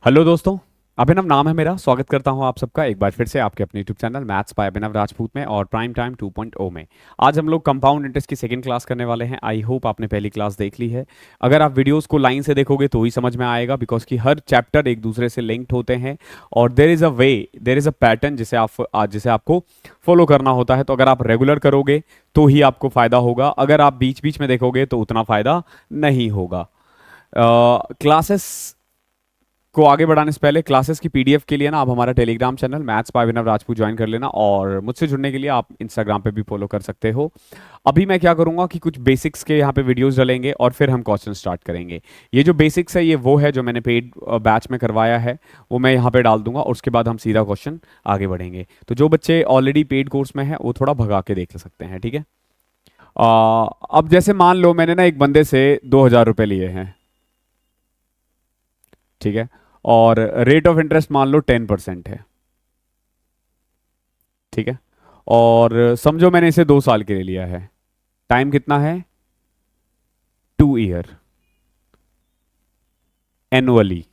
Hello दोस्तों। अभिनव नाम है मेरा। स्वागत करता हूं आप सबका एक बार फिर से आपके अपने यूट्यूब चैनल मैथ्स बाय अभिनव राजपूत में और प्राइम टाइम 2.0 में। आज हम लोग कंपाउंड इंटरेस्ट की सेकंड क्लास करने वाले हैं। आई होप आपने पहली क्लास देख ली है। अगर आप वीडियोस को लाइन से देखोगे तो ही समझ में आएगा, बिकॉज कि हर चैप्टर एक दूसरे से लिंक्ड होते हैं और देर इज़ अ पैटर्न जिसे आपको फॉलो करना होता है। तो अगर आप रेगुलर करोगे तो ही आपको फ़ायदा होगा, अगर आप बीच बीच में देखोगे तो उतना फ़ायदा नहीं होगा। क्लासेस को आगे बढ़ाने से पहले क्लासेस की पीडीएफ के लिए ना आप हमारा Telegram channel maths by Abhinav Rajput join कर लेना, और मुझसे जुड़ने के लिए आप इंस्टाग्राम पे भी फॉलो कर सकते हो। अभी मैं क्या करूंगा कि कुछ बेसिक्स के यहाँ पे वीडियोस डालेंगे और फिर हम क्वेश्चन स्टार्ट करेंगे। ये जो बेसिक्स है ये वो है जो मैंने पेड बैच में करवाया है, वो मैं यहाँ पे डाल दूंगा और उसके बाद हम सीधा क्वेश्चन आगे बढ़ेंगे। तो जो बच्चे ऑलरेडी पेड कोर्स में है वो थोड़ा भगा के देख सकते हैं, ठीक है। अब जैसे मान लो मैंने ना एक बंदे से 2,000 रुपये लिए हैं, ठीक है, और रेट ऑफ इंटरेस्ट मान लो 10% है, ठीक है। और समझो मैंने इसे 2 साल के लिए लिया है। टाइम कितना है? 2 ईयर एनुअली।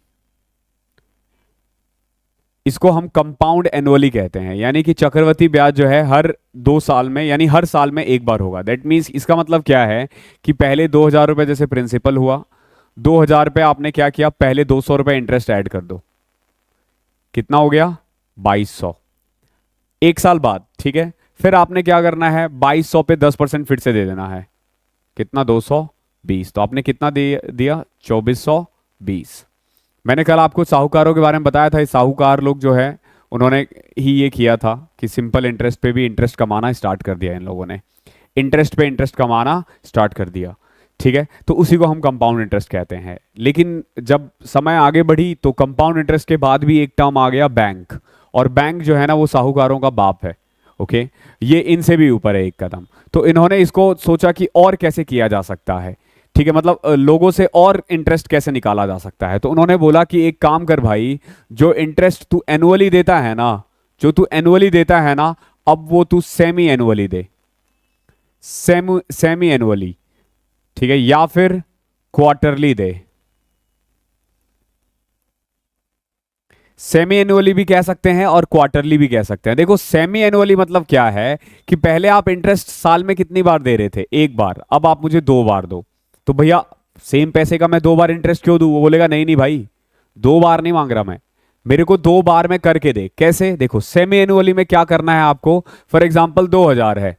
इसको हम कंपाउंड एनुअली कहते हैं, यानी कि चक्रवृद्धि ब्याज जो है हर 2 साल में, यानी हर साल में एक बार होगा। दैट मीन्स इसका मतलब क्या है कि पहले 2,000 रुपये जैसे प्रिंसिपल हुआ, 2,000 पे आपने क्या किया, पहले 200 रुपये इंटरेस्ट ऐड कर दो, कितना हो गया? 2,200। 1 साल बाद, ठीक है, फिर आपने क्या करना है, 2,200 पे 10% फिर से दे देना है, कितना? 220। तो आपने कितना दिया? 2,420। मैंने कल आपको साहूकारों के बारे में बताया था। साहूकार लोग जो है उन्होंने ही ये किया था कि सिंपल इंटरेस्ट पे भी इंटरेस्ट कमाना स्टार्ट कर दिया। इन लोगों ने इंटरेस्ट पे इंटरेस्ट कमाना स्टार्ट कर दिया, ठीक है। तो उसी को हम कंपाउंड इंटरेस्ट कहते हैं। लेकिन जब समय आगे बढ़ी तो कंपाउंड इंटरेस्ट के बाद भी एक टर्म आ गया, बैंक। और बैंक जो है ना वो साहूकारों का बाप है, ओके। ये इनसे भी ऊपर है एक कदम। तो इन्होंने इसको सोचा कि और कैसे किया जा सकता है, ठीक है, मतलब लोगों से और इंटरेस्ट कैसे निकाला जा सकता है। तो उन्होंने बोला कि एक काम कर भाई, जो इंटरेस्ट तू एनुअली देता है ना, जो तू एनुअली देता है ना, अब वो तू सेमी एनुअली दे। सेमी एनुअली, ठीक है, या फिर क्वार्टरली दे। सेमी एनुअली भी कह सकते हैं और क्वार्टरली भी कह सकते हैं। देखो सेमी एनुअली मतलब क्या है कि पहले आप इंटरेस्ट साल में कितनी बार दे रहे थे? एक बार। अब आप मुझे 2 बार दो। तो भैया सेम पैसे का मैं 2 बार इंटरेस्ट क्यों दूं? वो बोलेगा नहीं नहीं भाई, 2 बार नहीं मांग रहा मैं, मेरे को 2 बार में करके दे। कैसे? देखो सेमी एनुअली में क्या करना है आपको। फॉर एग्जाम्पल 2,000 है।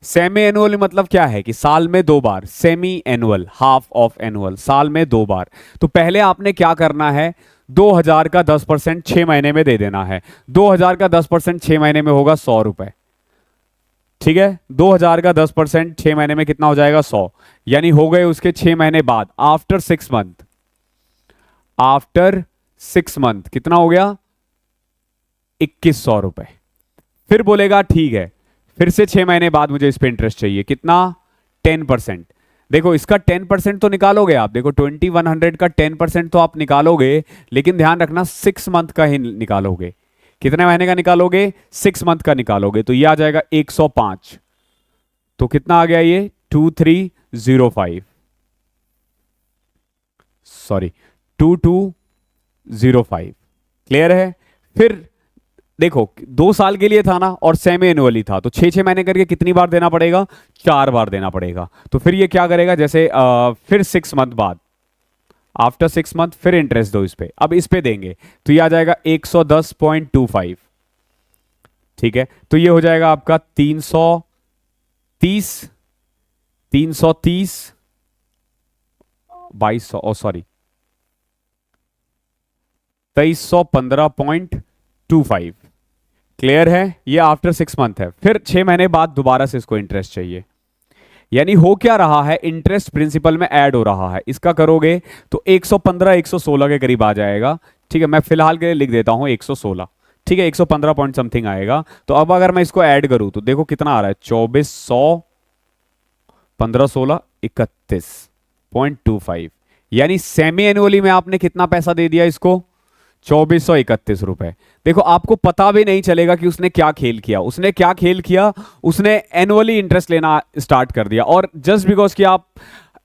सेमी एनुअल मतलब क्या है कि साल में 2 बार। Semi annual, half of annual, साल में 2 बार। तो पहले आपने क्या करना है, 2,000 का 10% 6 महीने में दे देना है। 2,000 का 10% 6 महीने में होगा 100 रुपए, ठीक है। 2,000 का 10% 6 महीने में कितना हो जाएगा? 100। यानी हो गए उसके 6 महीने बाद, आफ्टर 6 मंथ। आफ्टर 6 मंथ कितना हो गया? 2,100 रुपए। फिर बोलेगा ठीक है, फिर से 6 महीने बाद मुझे इस पे इंटरेस्ट चाहिए, कितना? 10%। देखो इसका 10% तो निकालोगे आप, देखो 2,100 का 10% तो आप निकालोगे, लेकिन ध्यान रखना 6 मंथ का ही निकालोगे। कितने महीने का निकालोगे? 6 मंथ का निकालोगे। तो ये आ जाएगा 105। तो कितना आ गया ये? 2,305, सॉरी 2,205। क्लियर है? फिर देखो 2 साल के लिए था ना और सेमी एनुअली था, तो 6 6 महीने करके कितनी बार देना पड़ेगा? 4 बार देना पड़ेगा। तो फिर ये क्या करेगा, जैसे फिर 6 मंथ बाद, आफ्टर 6 मंथ फिर इंटरेस्ट दो इस पे। अब इस पे देंगे तो ये आ जाएगा 110.25, ठीक है। तो ये हो जाएगा आपका 330, 330, 2,200, सॉरी 2,315.25। क्लियर है? ये आफ्टर 6 मंथ है। फिर 6 महीने बाद दोबारा से इसको इंटरेस्ट चाहिए। यानी हो क्या रहा है, इंटरेस्ट प्रिंसिपल में ऐड हो रहा है। इसका करोगे तो 115 116 के करीब आ जाएगा, ठीक है। मैं फिलहाल के लिए लिख देता हूं 116, ठीक है। 115 पॉइंट समथिंग आएगा। तो अब अगर मैं इसको ऐड करूं तो देखो कितना आ रहा है, 2,400, 15 16 31.25। यानी सेमी एनुअली में आपने कितना पैसा दे दिया इसको? 2,431 रुपए। देखो आपको पता भी नहीं चलेगा कि उसने क्या खेल किया। उसने क्या खेल किया? उसने एनुअली इंटरेस्ट लेना स्टार्ट कर दिया। और जस्ट बिकॉज कि आप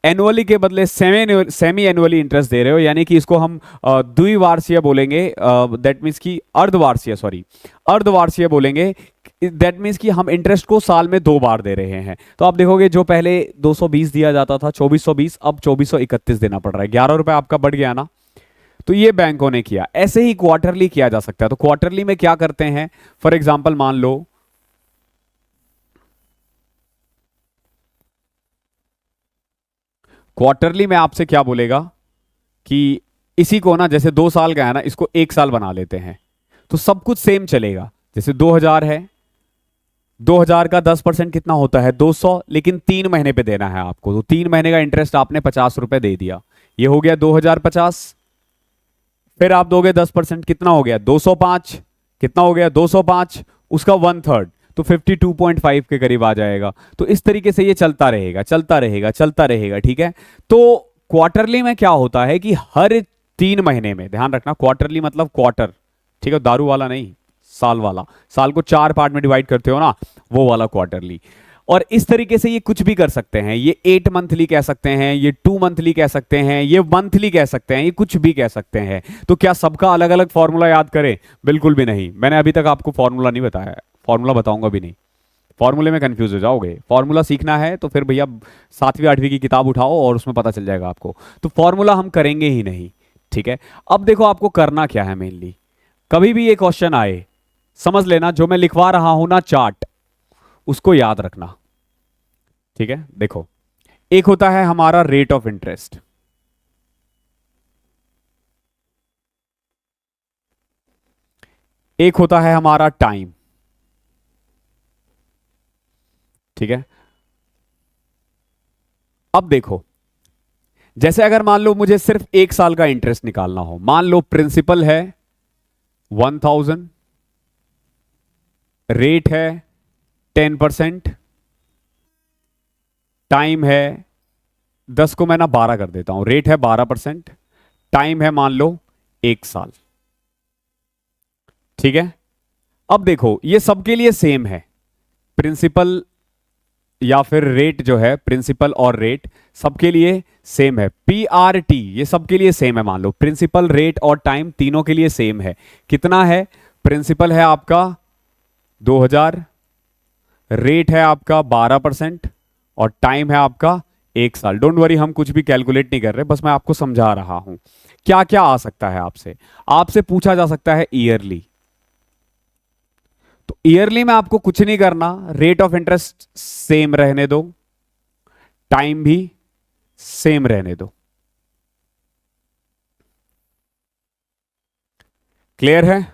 एनुअली के बदले सेमी एनुअली इंटरेस्ट दे रहे हो, यानी कि इसको हम द्विवार्षीय बोलेंगे, दैट मीन्स कि अर्धवार्षीय, सॉरी अर्धवार्षीय बोलेंगे। दैट मीन्स कि हम इंटरेस्ट को साल में 2 बार दे रहे हैं। तो आप देखोगे जो पहले 220 दिया जाता था 2420, अब 2431 देना पड़ रहा है, 11 रुपए आपका बढ़ गया ना। तो ये बैंकों ने किया। ऐसे ही क्वार्टरली किया जा सकता है। तो क्वार्टरली में क्या करते हैं, फॉर एग्जाम्पल मान लो क्वार्टरली में आपसे क्या बोलेगा कि इसी को ना, जैसे 2 साल का है ना, इसको 1 साल बना लेते हैं, तो सब कुछ सेम चलेगा। जैसे 2000 है, 2000 का 10% कितना होता है 200, लेकिन 3 महीने पे देना है आपको, तो 3 महीने का इंटरेस्ट आपने 50 रुपए दे दिया, ये हो गया 2050। फिर आप दोगे 10%, कितना हो गया 205, कितना हो गया 205, उसका 1/3, तो 52.5 के करीब आ जाएगा। तो इस तरीके से ये चलता रहेगा चलता रहेगा चलता रहेगा, ठीक है। तो क्वार्टरली में क्या होता है कि हर 3 महीने में, ध्यान रखना क्वार्टरली मतलब क्वार्टर, ठीक है, दारू वाला नहीं, साल वाला, साल को 4 पार्ट में डिवाइड करते हो ना, वो वाला क्वार्टरली। और इस तरीके से ये कुछ भी कर सकते हैं, ये 8 मंथली कह सकते हैं, ये 2 मंथली कह सकते हैं, ये मंथली कह सकते हैं, ये कुछ भी कह सकते हैं। तो क्या सबका अलग अलग फॉर्मूला याद करें? बिल्कुल भी नहीं, मैंने अभी तक आपको फॉर्मूला नहीं बताया है, फॉर्मूला बताऊंगा भी नहीं, फॉर्मूले में कंफ्यूज हो जाओगे। फॉर्मूला सीखना है तो फिर भैया 7वीं 8वीं की किताब उठाओ और उसमें पता चल जाएगा आपको। तो फॉर्मूला हम करेंगे ही नहीं, ठीक है। अब देखो आपको करना क्या है, मेनली कभी भी ये क्वेश्चन आए, समझ लेना जो मैं लिखवा रहा हूं ना चार्ट, उसको याद रखना, ठीक है। देखो, एक होता है हमारा रेट ऑफ इंटरेस्ट, एक होता है हमारा टाइम, ठीक है। अब देखो, जैसे अगर मान लो मुझे सिर्फ 1 साल का इंटरेस्ट निकालना हो, मान लो प्रिंसिपल है 1000, रेट है 10%, टाइम है 10 को मैं ना 12 कर देता हूं, रेट है 12%, टाइम है मान लो 1 साल, ठीक है। अब देखो ये सबके लिए सेम है, प्रिंसिपल या फिर रेट जो है, प्रिंसिपल और रेट सबके लिए सेम है, PRT ये सबके लिए सेम है। मान लो प्रिंसिपल, रेट और टाइम तीनों के लिए सेम है। कितना है? प्रिंसिपल है आपका 2000, रेट है आपका 12% और टाइम है आपका 1 साल। डोंट वरी, हम कुछ भी कैलकुलेट नहीं कर रहे, बस मैं आपको समझा रहा हूं। क्या क्या आ सकता है आपसे, आपसे पूछा जा सकता है ईयरली। तो ईयरली में आपको कुछ नहीं करना, रेट ऑफ इंटरेस्ट सेम रहने दो, टाइम भी सेम रहने दो। क्लियर है?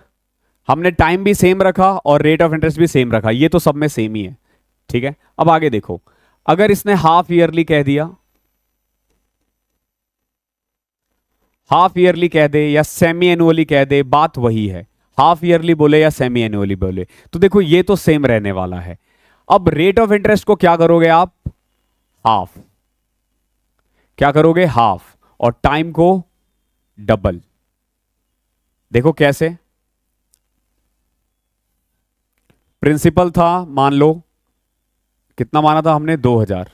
हमने टाइम भी सेम रखा और रेट ऑफ इंटरेस्ट भी सेम रखा, ये तो सब में सेम ही है, ठीक है। अब आगे देखो, अगर इसने हाफ ईयरली कह दिया, हाफ ईयरली कह दे या सेमी एनुअली कह दे, बात वही है, हाफ ईयरली बोले या सेमी एनुअली बोले, तो देखो ये तो सेम रहने वाला है। अब रेट ऑफ इंटरेस्ट को क्या करोगे आप? हाफ, क्या करोगे? हाफ, और टाइम को डबल। देखो कैसे, प्रिंसिपल था मान लो, कितना माना था हमने 2000,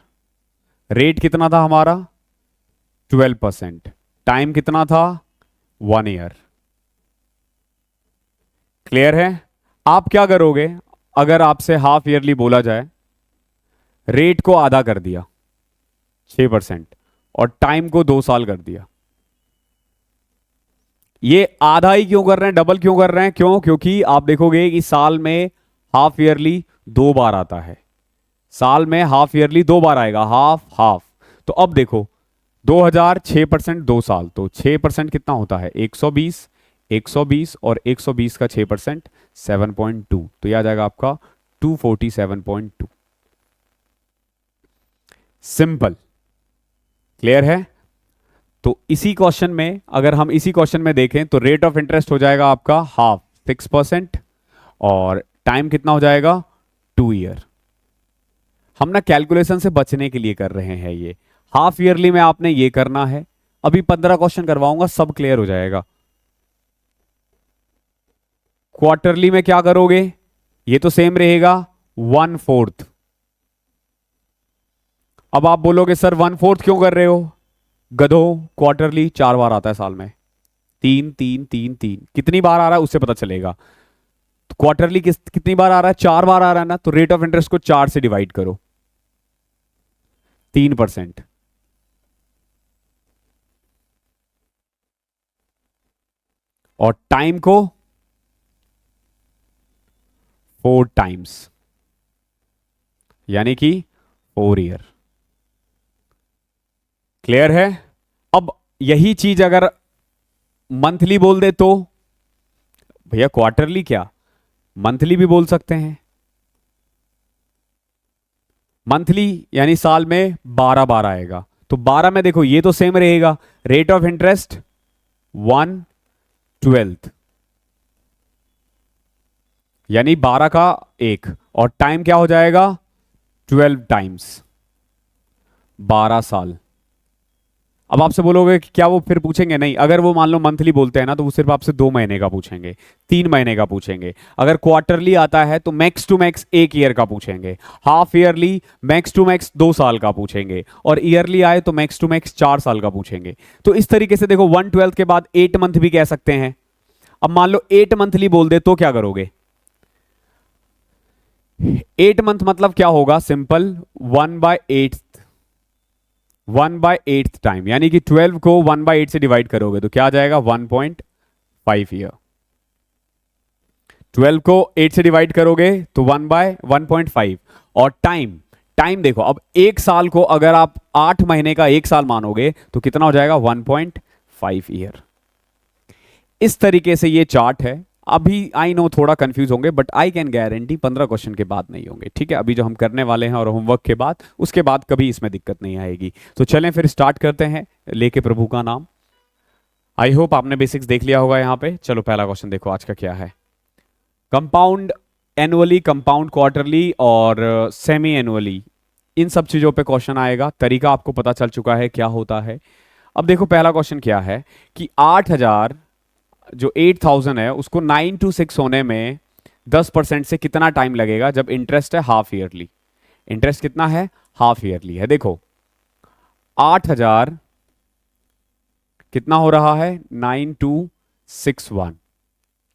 रेट कितना था हमारा 12%, टाइम कितना था 1 ईयर। क्लियर है? आप क्या करोगे, अगर आपसे हाफ ईयरली बोला जाए, रेट को आधा कर दिया 6% और टाइम को 2 साल कर दिया। ये आधा ही क्यों कर रहे हैं, डबल क्यों कर रहे हैं? क्यों? क्योंकि आप देखोगे कि साल में हाफ ईयरली 2 बार आता है, साल में हाफ ईयरली 2 बार आएगा, हाफ हाफ। तो अब देखो 2000 6% 2 साल, तो 6% कितना होता है 120, 120 और 120 का 6% 7.2, तो यह आ जाएगा आपका 247.2। सिंपल। क्लियर है? तो इसी क्वेश्चन में, अगर हम इसी क्वेश्चन में देखें तो रेट ऑफ इंटरेस्ट हो जाएगा आपका हाफ 6% और टाइम कितना हो जाएगा 2 ईयर। हम ना कैलकुलेशन से बचने के लिए कर रहे हैं ये, हाफ ईयरली में आपने ये करना है। अभी 15 क्वेश्चन करवाऊंगा, सब क्लियर हो जाएगा। क्वार्टरली में क्या करोगे? ये तो सेम रहेगा 1/4, अब आप बोलोगे सर 1/4 क्यों कर रहे हो? गधो, क्वार्टरली 4 बार आता है साल में। 3 3 3 3 कितनी बार आ रहा है उससे पता चलेगा। तो क्वार्टरली कितनी बार आ रहा है? 4 बार आ रहा है ना, तो रेट ऑफ इंटरेस्ट को 4 से डिवाइड करो, 3%। और टाइम को 4 टाइम्स, यानी कि 4 ईयर। क्लियर है? अब यही चीज अगर मंथली बोल दे तो भैया क्वार्टरली क्या, मंथली भी बोल सकते हैं। मंथली यानी साल में 12 बार आएगा, तो 12 में देखो ये तो सेम रहेगा, रेट ऑफ इंटरेस्ट 1/12, यानी 12 का 1, और टाइम क्या हो जाएगा? 12 टाइम्स, 12 साल। अब आपसे बोलोगे कि क्या वो फिर पूछेंगे? नहीं, अगर वो मान लो मंथली बोलते हैं ना तो वो सिर्फ आपसे 2 महीने का पूछेंगे, 3 महीने का पूछेंगे। अगर क्वार्टरली आता है तो मैक्स टू मैक्स 1 ईयर का पूछेंगे, half yearly max to max 2 साल का पूछेंगे, और ईयरली आए तो मैक्स टू मैक्स 4 साल का पूछेंगे। तो इस तरीके से देखो 1/12 के बाद 8 मंथ भी कह सकते हैं। अब मान लो 8 मंथली बोल दे तो क्या करोगे? 8 मंथ मतलब क्या होगा? सिंपल, 1/8 टाइम, यानी कि 12 को 1/8 से डिवाइड करोगे तो क्या आ जाएगा? 1.5 ईयर। 12 को 8 से डिवाइड करोगे तो 1/1.5। और टाइम, टाइम देखो, अब 1 साल को अगर आप 8 महीने का 1 साल मानोगे तो कितना हो जाएगा? 1.5 ईयर। इस तरीके से ये चार्ट है। अभी आई नो थोड़ा कंफ्यूज होंगे, but I can guarantee 15 question के बाद नहीं होंगे, ठीक है? अभी जो हम करने वाले हैं और होमवर्क के बाद, उसके बाद कभी इसमें दिक्कत नहीं आएगी। तो चलें फिर स्टार्ट करते हैं, लेके प्रभु का नाम। आई होप आपने बेसिक्स देख लिया होगा यहाँ पे। चलो पहला क्वेश्चन देखो आज का क्या है। कंपाउंड एनुअली, कंपाउंड क्वार्टरली और सेमी एनुअली, इन सब चीजों पे क्वेश्चन आएगा। तरीका आपको पता चल चुका है क्या होता है। अब देखो पहला क्वेश्चन क्या है कि 8,000 जो 8,000 है उसको 9 to 6 होने में 10% से कितना टाइम लगेगा, जब इंटरेस्ट है हाफ ईयरली। इंटरेस्ट कितना है? हाफ ईयरली है। देखो 8,000 कितना हो रहा है? 9261।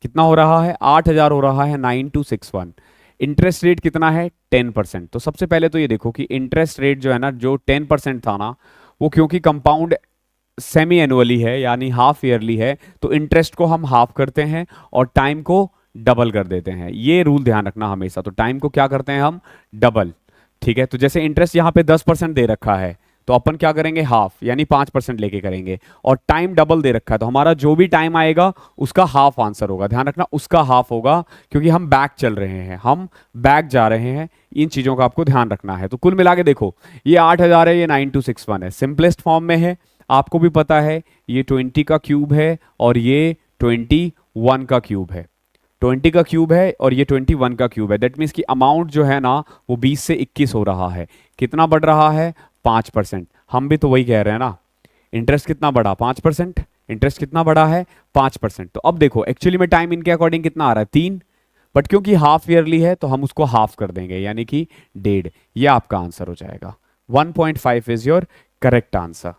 कितना हो रहा है? 8,000 हो रहा है 9261। इंटरेस्ट रेट कितना है? 10%। तो सबसे पहले तो ये देखो कि इंटरेस्ट रेट जो है ना, जो 10% था ना, वो क्योंकि कंपाउंड सेमी एनुअली है यानी हाफ ईयरली है, तो इंटरेस्ट को हम हाफ करते हैं और टाइम को डबल कर देते हैं। ये रूल ध्यान रखना हमेशा। तो टाइम को क्या करते हैं हम? डबल, ठीक है? तो जैसे इंटरेस्ट यहाँ पे 10% दे रखा है तो अपन क्या करेंगे? हाफ, यानी 5% लेके करेंगे। और टाइम डबल दे रखा है तो हमारा जो भी टाइम आएगा उसका हाफ आंसर होगा। ध्यान रखना, उसका हाफ होगा, क्योंकि हम बैक चल रहे हैं, हम बैक जा रहे हैं। इन चीजों का आपको ध्यान रखना है। तो कुल मिला के देखो, ये 8,000 है, ये 9261 है, सिंपलेस्ट फॉर्म में है। आपको भी पता है ये 20 का क्यूब है और ये 21 का क्यूब है। 20 का क्यूब है और ये 21 का क्यूब है। दैट मीन्स कि अमाउंट जो है ना वो 20 से 21 हो रहा है। कितना बढ़ रहा है? 5%। हम भी तो वही कह रहे हैं ना। इंटरेस्ट कितना बढ़ा? 5%। इंटरेस्ट कितना बढ़ा है? 5%। तो अब देखो एक्चुअली में टाइम इनके अकॉर्डिंग कितना आ रहा है? 3, बट क्योंकि हाफ ईयरली है तो हम उसको हाफ कर देंगे, यानी कि 1.5। ये आपका आंसर हो जाएगा। 1.5 is your correct answer.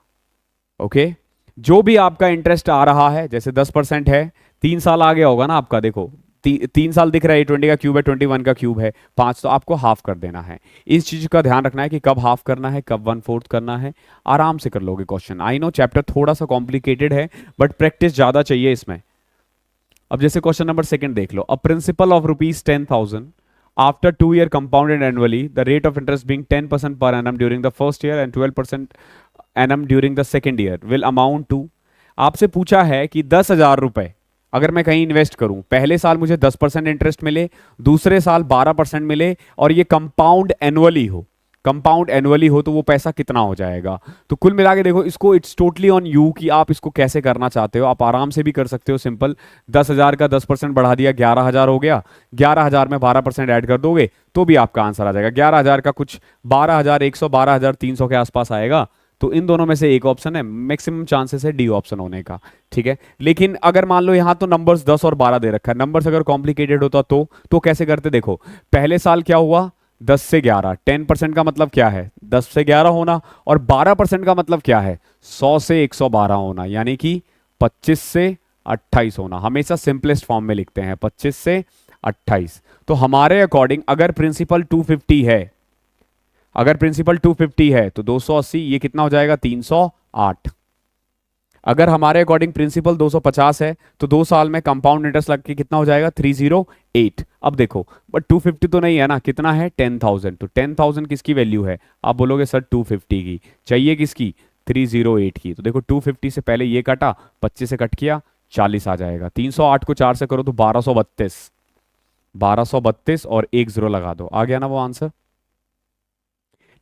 Okay, जो भी आपका इंटरेस्ट आ रहा है, जैसे 10% है, 3 साल आ गया होगा ना आपका। देखो 3 साल दिख रहा है, 20 का क्यूब है, 21 का क्यूब है, 5, तो आपको हाफ कर देना है। इस चीज का ध्यान रखना है कि कब हाफ करना है, कब 1/4 करना है। आराम से कर लोगे क्वेश्चन। आई नो चैप्टर थोड़ा सा कॉम्प्लिकेटेड है, बट प्रैक्टिस ज्यादा चाहिए इसमें। अब जैसे क्वेश्चन नंबर 2 देख लो। अ principle of ₹10,000 after 2 year compounded annually, the rate of interest being 10% per annum during the first year and 12% annum during the second year will amount to। आपसे पूछा है कि 10,000 रुपए अगर मैं कहीं इन्वेस्ट करूं, पहले साल मुझे 10% इंटरेस्ट मिले, दूसरे साल 12% मिले, और ये कंपाउंड एनुअली हो, कंपाउंड एनुअली हो, तो वो पैसा कितना हो जाएगा? तो कुल मिला के देखो, इसको इट्स टोटली ऑन यू कि आप इसको कैसे करना चाहते हो। आप आराम से भी कर सकते हो, सिंपल। 10,000 का 10% बढ़ा दिया, 11,000 हो गया। 11,000 में 12% ऐड कर दोगे तो भी आपका आंसर आ जाएगा। 11,000 का कुछ 12,100 12,300 के आसपास आएगा। तो इन दोनों में से एक ऑप्शन है, मैक्सिमम चांसेस है डी ऑप्शन होने का, ठीक है? लेकिन अगर मान लो यहाँ तो नंबर्स 10 और 12 दे रखा है, नंबर्स अगर कॉम्प्लिकेटेड होता तो कैसे करते? देखो पहले साल क्या हुआ? 10 से 11, 10% का मतलब क्या है 10 से 11 होना, और 12% का मतलब क्या है 100 से 112 होना, यानी कि 25 से 28 होना। हमेशा सिंपलेस्ट फॉर्म में लिखते हैं 25 से 28। तो हमारे अकॉर्डिंग अगर प्रिंसिपल 250 है, अगर प्रिंसिपल 250 है तो 280, ये कितना हो जाएगा 308। अगर हमारे अकॉर्डिंग प्रिंसिपल 250 है तो 2 साल में कंपाउंड इंटरेस्ट लग के कितना हो जाएगा 308। अब देखो बट 250 तो नहीं है ना, कितना है 10,000, तो 10,000 किसकी वैल्यू है, आप बोलोगे सर 250 की चाहिए, किसकी 308 की। तो देखो 250 से पहले ये कटा, 25 से कट किया 40 आ जाएगा, 308 को 4 से करो तो 1232, 1232 और एक जीरो लगा दो, आ गया ना वो आंसर।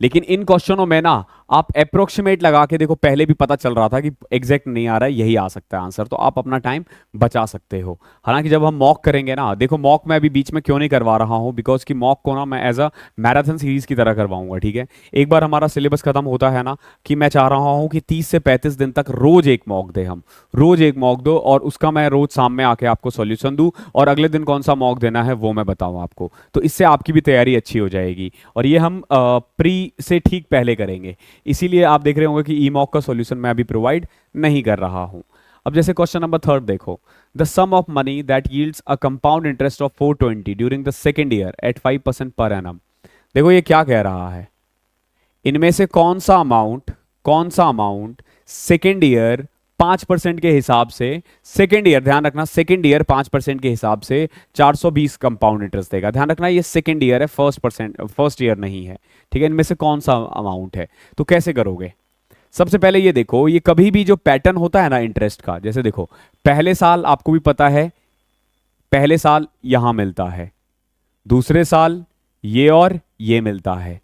लेकिन इन क्वेश्चनों में ना आप अप्रोक्सीमेट लगा के देखो, पहले भी पता चल रहा था कि एग्जैक्ट नहीं आ रहा है, यही आ सकता है आंसर, तो आप अपना टाइम बचा सकते हो। हालांकि जब हम मॉक करेंगे ना, देखो मॉक मैं अभी बीच में क्यों नहीं करवा रहा हूं, बिकॉज कि मॉक को ना मैं एज अ मैराथन सीरीज की तरह करवाऊंगा, ठीक है। एक बार हमारा सिलेबस खत्म होता है ना, कि मैं चाह रहा हूं कि 30 से 35 दिन तक रोज एक मॉक दे, हम रोज एक मॉक दो, और उसका मैं रोज सामने आके आपको सॉल्यूशन दूं, और अगले दिन कौन सा मॉक देना है वो मैं बताऊं आपको, तो इससे आपकी भी तैयारी अच्छी हो जाएगी। और ये हम प्री से ठीक पहले करेंगे, इसीलिए आप देख रहे होंगे कि ई मॉक का सॉल्यूशन मैं अभी प्रोवाइड नहीं कर रहा हूं। अब जैसे क्वेश्चन नंबर 3 देखो, the sum of money that yields a compound interest of 420 during the second year at 5% per annum. देखो ये क्या कह रहा है, इनमें से कौन सा अमाउंट सेकेंड ईयर 5% के हिसाब से, सेकेंड ईयर ध्यान रखना, सेकेंड ईयर 5% के हिसाब से 420 कंपाउंड इंटरेस्ट देगा। ध्यान रखना ये सेकेंड ईयर है, फर्स्ट ईयर नहीं है, ठीक है। इनमें से कौन सा अमाउंट है, तो कैसे करोगे। सबसे पहले ये देखो, ये कभी भी जो पैटर्न होता है ना इंटरेस्ट का, जैसे देखो पहले साल आपको भी पता है, पहले साल यहां मिलता है, दूसरे साल ये और ये मिलता है,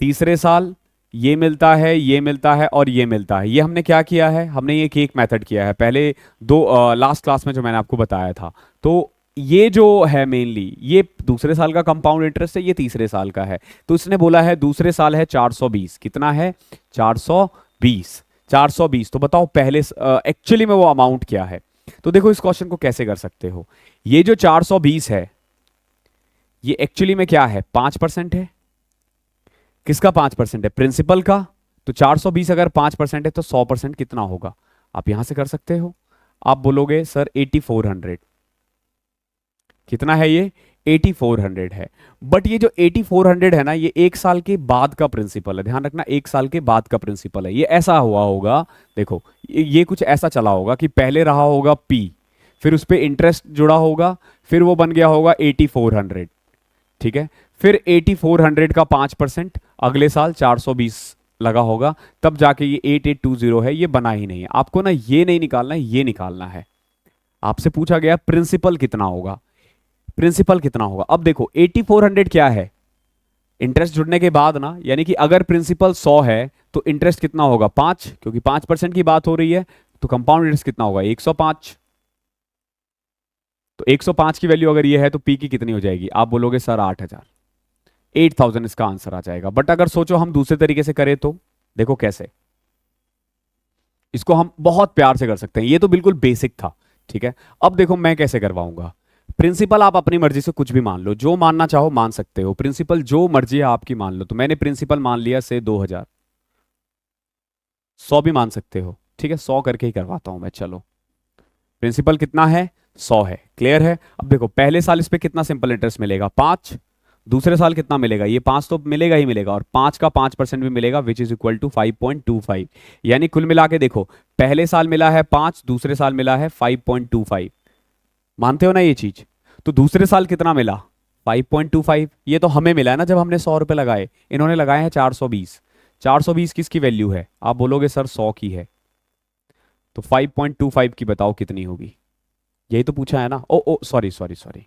तीसरे साल ये मिलता है, ये मिलता है और ये मिलता है। ये हमने क्या किया है, हमने ये केक मेथड किया है पहले दो, लास्ट क्लास में जो मैंने आपको बताया था। तो ये जो है मेनली ये दूसरे साल का कंपाउंड इंटरेस्ट है, ये तीसरे साल का है। तो इसने बोला है दूसरे साल है 420, कितना है 420, 420। तो बताओ पहले एक्चुअली में वो अमाउंट क्या है। तो देखो इस क्वेश्चन को कैसे कर सकते हो, ये जो 420 है ये एक्चुअली में क्या है 5% है। किसका 5% है, प्रिंसिपल का। तो 420 अगर 5% है तो 100% कितना होगा, आप यहां से कर सकते हो। आप बोलोगे सर 8400, कितना है ये 8400 है। बट ये जो 8400 है ना, ये एक साल के बाद का प्रिंसिपल है, ध्यान रखना एक साल के बाद का प्रिंसिपल है। ये ऐसा हुआ होगा, देखो ये कुछ ऐसा चला होगा कि पहले रहा होगा पी, फिर उस पर इंटरेस्ट जुड़ा होगा, फिर वो बन गया होगा 8400, ठीक है। फिर 8400 का 5% अगले साल 420 लगा होगा, तब जाके ये 8820 है, ये बना ही नहीं है। आपको ना ये नहीं निकालना है, ये निकालना है। आपसे पूछा गया प्रिंसिपल कितना होगा, प्रिंसिपल कितना होगा। अब देखो 8400 क्या है, इंटरेस्ट जुड़ने के बाद ना, यानी कि अगर प्रिंसिपल 100 है तो इंटरेस्ट कितना होगा 5, क्योंकि 5% की बात हो रही है, तो कंपाउंड इंटरेस्ट कितना होगा 105। तो 105 की वैल्यू अगर ये है तो पी की कितनी हो जाएगी, आप बोलोगे सर 8000, 8000 इसका आंसर आ जाएगा। बट अगर सोचो हम दूसरे तरीके से करें तो देखो कैसे, इसको हम बहुत प्यार से कर सकते हैं, ये तो बिल्कुल बेसिक था, ठीक है। अब देखो मैं कैसे करवाऊंगा। प्रिंसिपल आप अपनी मर्जी से कुछ भी मान लो, जो मानना चाहो मान सकते हो, प्रिंसिपल जो मर्जी है आपकी मान लो। तो मैंने प्रिंसिपल मान लिया से 2000, 100 भी मान सकते हो, ठीक है, 100 करके ही करवाता हूं मैं। चलो प्रिंसिपल कितना है 100 है, क्लियर है। अब देखो पहले साल इस पे कितना सिंपल इंटरेस्ट मिलेगा 5, दूसरे साल कितना मिलेगा, ये 5 तो मिलेगा ही मिलेगा, और 5 का 5% भी मिलेगा, विच इज इक्वल टू 5.25। यानी कुल मिला के देखो पहले साल मिला है 5, दूसरे साल मिला है 5.25, मानते हो ना ये चीज। तो दूसरे साल कितना मिला 5.25, ये तो हमें मिला है ना जब हमने 100 रुपए लगाए, इन्होंने लगाए हैं 420। 420 किसकी वैल्यू है, आप बोलोगे सर 100 की है, तो 5.25 की बताओ कितनी होगी, यही तो पूछा है ना। ओ ओ सॉरी सॉरी सॉरी,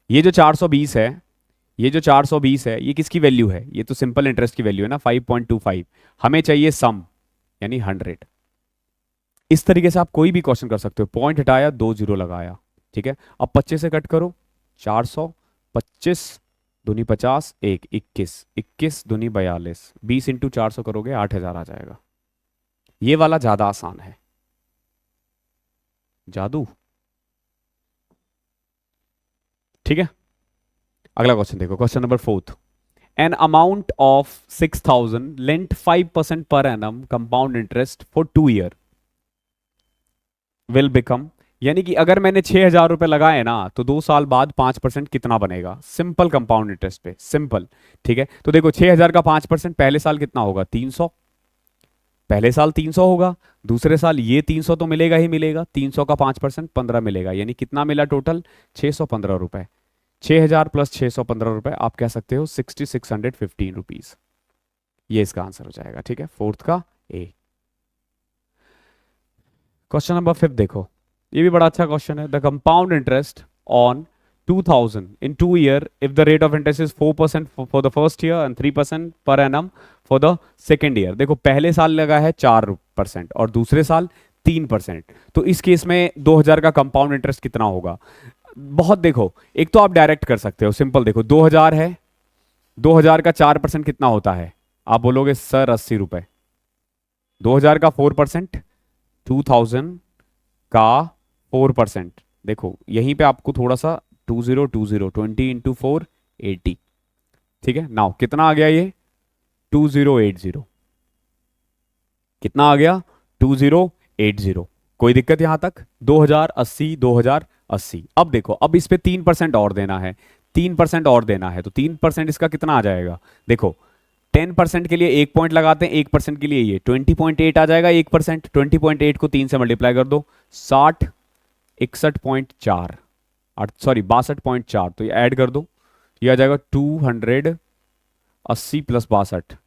ये जो 420 है, ये जो 420 है ये किसकी वैल्यू है, ये तो सिंपल इंटरेस्ट की वैल्यू है ना 5.25। हमें चाहिए सम यानी 100। इस तरीके से आप कोई भी क्वेश्चन कर सकते हो, पॉइंट हटाया 2 जीरो लगाया, ठीक है। अब 25 से कट करो 400, 25 दूनी 50, 21, 21 दूनी 42, 20 इंटू 400 करोगे 8000 आ जाएगा। ये वाला ज्यादा आसान है, जादू, ठीक है। अगला क्वेश्चन देखो, question number 4। An amount of 6,000 lent 5% per annum compound interest for 2 year will become, यानी कि अगर मैंने 6,000 रुपए लगाए ना तो 2 साल बाद 5% कितना बनेगा, सिंपल कंपाउंड इंटरेस्ट पे, सिंपल। ठीक है, तो देखो 6,000 का 5% पहले साल कितना होगा, 300। पहले साल 300 होगा, दूसरे साल ये 300 तो मिलेगा ही मिलेगा, 300 का 5% 15 मिलेगा, यानी कितना मिला टोटल, 615 रुपए। 6,000 प्लस 615 रुपए, आप कह सकते हो 6,615 रुपीज। ये इसका आंसर हो जाएगा। ठीक है, फोर्थ का ए। क्वेश्चन नंबर 5 देखो, ये भी बड़ा अच्छा क्वेश्चन है। The compound interest on 2,000 in 2 year if the rate of interest is 4% for the first year and 3% पर annum for the second year. देखो पहले साल लगा है 4% और दूसरे साल 3%, तो इस केस में 2,000 का कंपाउंड इंटरेस्ट कितना होगा। बहुत देखो, एक तो आप डायरेक्ट कर सकते हो, सिंपल देखो 2,000 है, 2,000 का 4% कितना होता है, आप बोलोगे सर 80 रुपए। 2,000 का 4%, 2,000 का 4%, देखो यहीं पे आपको थोड़ा सा 2020 20 इंटू 4 80। ठीक है, नाउ कितना आ गया ये 2080, कितना आ गया 2080। कोई दिक्कत यहां तक, 2080 2080। अब देखो, अब इस पे 3% और देना है, 3% और देना है, तो 3% इसका कितना आ जाएगा, देखो 10% के लिए 1 पॉइंट लगाते हैं, 1% के लिए ये 20.8 आ जाएगा। 1%, 20.8 को 3 से मल्टीप्लाई कर दो, 60 61.4, सॉरी 62.4, तो ये ऐड कर दो, ये आ जाएगा 280 प्लस 62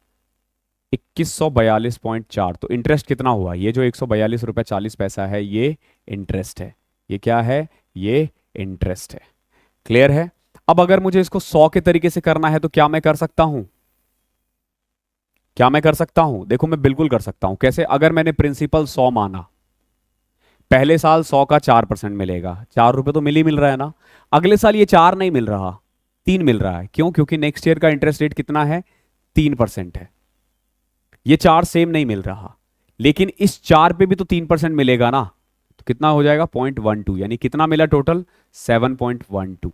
2142.4। तो इंटरेस्ट कितना हुआ, ये जो 142 रुपये 40 पैसा है ये इंटरेस्ट है। ये क्या है, ये इंटरेस्ट है। क्लियर है। अब अगर मुझे इसको 100 के तरीके से करना है तो क्या मैं कर सकता हूं, क्या मैं कर सकता हूं, देखो मैं बिल्कुल कर सकता हूं। कैसे, अगर मैंने प्रिंसिपल 100 माना, पहले साल 100 का 4% मिलेगा, 4 रुपए तो मिल ही मिल रहा है ना। अगले साल ये 4 नहीं मिल रहा, 3 मिल रहा है। क्यों, क्योंकि नेक्स्ट ईयर का इंटरेस्ट रेट कितना है, 3% है। ये 4 सेम नहीं मिल रहा, लेकिन इस 4 पे भी तो 3% मिलेगा ना, तो कितना हो जाएगा 0.12, यानी कितना मिला टोटल 7.12।